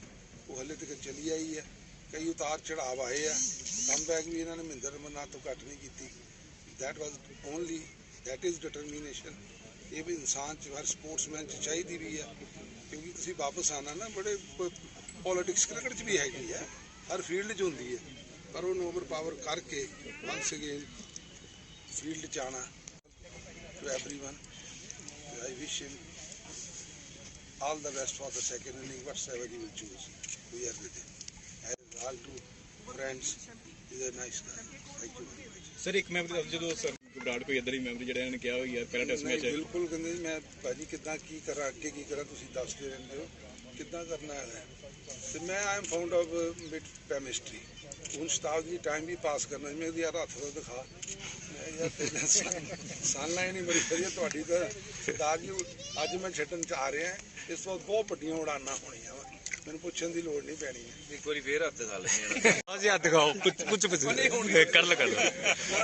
ਉਹ ਹਲੇ ਤੱਕ ਚੱਲੀ ਆਈ ਹੈ, ਕਈ ਉਤਾਰ ਚੜਾਵ ਆਏ ਆ, ਕਮਬੈਕ ਵੀ ਇਹਨਾਂ ਨੇ ਮਹਿੰਦਰ ਅਮਰਨਾਥ ਤੋਂ ਘੱਟ ਨਹੀਂ ਕੀਤੀ। That was only, that is determination. ਇਹ ਵੀ ਇਨਸਾਨ 'ਚ, ਹਰ ਸਪੋਰਟਸਮੈਨ 'ਚ ਚਾਹੀਦੀ ਵੀ ਹੈ, ਕਿਉਂਕਿ ਤੁਸੀਂ ਵਾਪਸ ਆਉਣਾ ਨਾ, ਬੜੇ ਪੋਲੀਟਿਕਸ ਕ੍ਰਿਕਟ 'ਚ ਵੀ ਹੈਗੀ ਹੈ, ਹਰ ਫੀਲਡ 'ਚ ਹੁੰਦੀ ਹੈ, ਪਰ ਉਹਨੂੰ ਓਵਰ ਪਾਵਰ ਕਰਕੇ ਵਨਸ ਅਗੇਨ ਫੀਲਡ 'ਚ ਆਉਣਾ। To everyone, I wish him all the best for the second inning, whatsoever he will choose. We are with him. And all two friends, he's a nice guy. Thank you very much. Sir ਇੱਕ member ਜਦੋਂ sir Virat ਕੋਈ ਇੱਧਰ ਹੀ member ਜਿਹੜਾ ਨੇ ਕਿਹਾ ਹੋਈ ਯਾਰ ਪਹਿਲਾ ਟੈਸਟ ਮੈਚ ਹੈ, ਬਿਲਕੁਲ ਕਹਿੰਦੇ ਮੈਂ ਭਾਜੀ ਕਿੱਦਾਂ ਕੀ ਕਰਾਂ, ਅੱਗੇ ਕੀ ਕਰਾਂ, ਤੁਸੀਂ ਦੱਸਦੇ ਰਹਿੰਦੇ ਹੋ ਕਿੱਦਾਂ ਕਰਨਾ ਹੈ। ਤੇ ਮੈਂ I am found of bit chemistry. ਹੁਣ ਸਟਾਫ ਦੀ ਟਾਈਮ ਵੀ ਪਾਸ ਕਰਨਾ, ਮੈਂ ਉਹਦੀ ਯਾਰ ਹੱਥ ਤੋਂ ਦਿਖਾ, ਮੈਂ ਯਾਰ ਤੇਰੇ ਸਨਲਾਈਨ ਹੀ ਬੜੀ ਵਧੀਆ ਤੁਹਾਡੀ ਤਾਂ ਦਾਗ ਨੂੰ ਅੱਜ ਮੈਂ ਛੱਡਣ ਚ ਆ ਰਿਹਾ। ਇਸ ਤੋਂ ਬਹੁਤ ਵੱਡੀਆਂ ਉਡਾਨਾਂ ਹੋਣੀਆਂ ਵਾ, ਮੈਨੂੰ ਪੁੱਛਣ ਦੀ ਲੋੜ ਨਹੀਂ ਪੈਣੀ ਹੈ। ਇੱਕ ਵਾਰੀ ਫੇਰ ਹੱਥ ਦਿਖਾ ਲੈਣੇ ਆ। ਹਾਂਜੀ ਹੱਥ ਦਿਖਾਓ, ਪੁੱਛ ਕਰ ਲਓ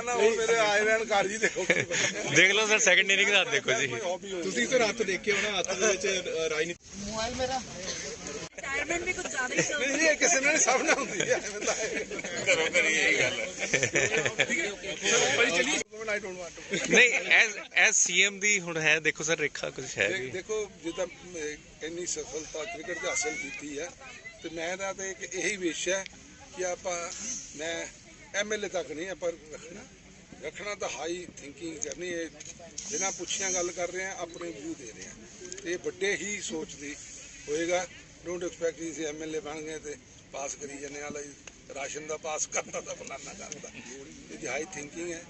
ਨਾ ਹੁਣ ਮੇਰੇ ਆਏ ਰਹਿਣ ਘਰ ਜੀ ਦੇਖੋ ਦੇਖ ਲਓ ਸਰ, ਸੈਕੰਡ ਇਨਿੰਗ ਦਾ ਹੱਥ ਦੇਖੋ ਜੀ। ਤੁਸੀਂ ਤਾਂ ਹੱਥ ਦੇਖਿਓ ਨਾ, ਹੱਥ ਦੇ ਵਿੱਚ ਰਾਜਨੀਤੀ ਮੋਬਾਈਲ ਮੇਰਾ ਰਿਟਾਇਰਮੈਂਟ ਵੀ ਕੁਝ ਜ਼ਿਆਦਾ ਹੀ ਚੱਲ ਨਹੀਂ, ਇਹ ਕਿਸੇ ਨਾਲ ਸਭ ਨਾਲ ਹੁੰਦੀ ਹੈ, ਐਵੇਂ ਤਾਂ ਕਰੋ ਕਰੀ ਇਹ ਗੱਲ ਆਈ ਡੋਂਟ ਵਾਂਟ ਟੂ। ਨਹੀਂ ਐਸ ਸੀਐਮ ਦੀ ਹੁਣ ਹੈ, ਦੇਖੋ ਸਰ ਰੇਖਾ ਕੁਝ ਹੈ ਵੀ। ਦੇਖੋ ਜਿੱਦਾਂ ਇੰਨੀ ਸਫਲਤਾ ਕ੍ਰਿਕਟ 'ਚ ਹਾਸਲ ਕੀਤੀ ਹੈ, ਤੇ ਮੈਂ ਤਾਂ ਇੱਕ ਇਹੀ ਵਿਸ਼ ਹੈ ਕਿ ਮੈਂ ਐਮਐਲਏ ਤੱਕ ਨਹੀਂ, ਆਪਾਂ ਰੱਖਣਾ ਤਾਂ ਹਾਈ ਥਿੰਕਿੰਗ ਕਰਨੀ ਹੈ। ਬਿਨਾਂ ਪੁੱਛਿਆਂ ਗੱਲ ਕਰ ਰਹੇ ਹਾਂ, ਆਪਣੇ ਵਿਊ ਦੇ ਰਹੇ ਹਾਂ, ਇਹ ਵੱਡੇ ਹੀ ਸੋਚਦੀ ਹੋਏਗਾ। ਡੋਂਟ ਐਕਸਪੈਕਟ ਕਿ ਐਮਐਲਏ ਬਣ ਗਏ ਤੇ ਪਾਸ ਕਰੀ ਜਾਂਦੇ ਵਾਲਾ ਰਾਸ਼ਨ ਦਾ ਪਾਸ ਕਰਦਾ ਤਾਂ ਫਲਾਨਾ ਕਰਦਾ। ਇਹਦੀ ਹਾਈ ਥਿੰਕਿੰਗ ਹੈ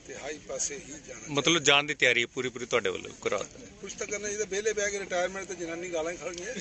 ਤੇ ਹਾਈ ਪਾਸੇ ਹੀ ਜਾਣਾ। ਮਤਲਬ ਜਾਣ ਦੀ ਤਿਆਰੀ ਪੂਰੀ ਤੁਹਾਡੇ ਵੱਲੋਂ ਕਰਾ ਕੁਛ ਤਾਂ ਕਰਨਾ ਚਾਹੀਦਾ। ਵਿਹਲੇ ਬਹਿ ਕੇ ਰਿਟਾਇਰਮੈਂਟ ਤੇ ਜਨਾਨੀ ਗਾਲਾਂ ਹੀ ਖਾਣੀਆਂ।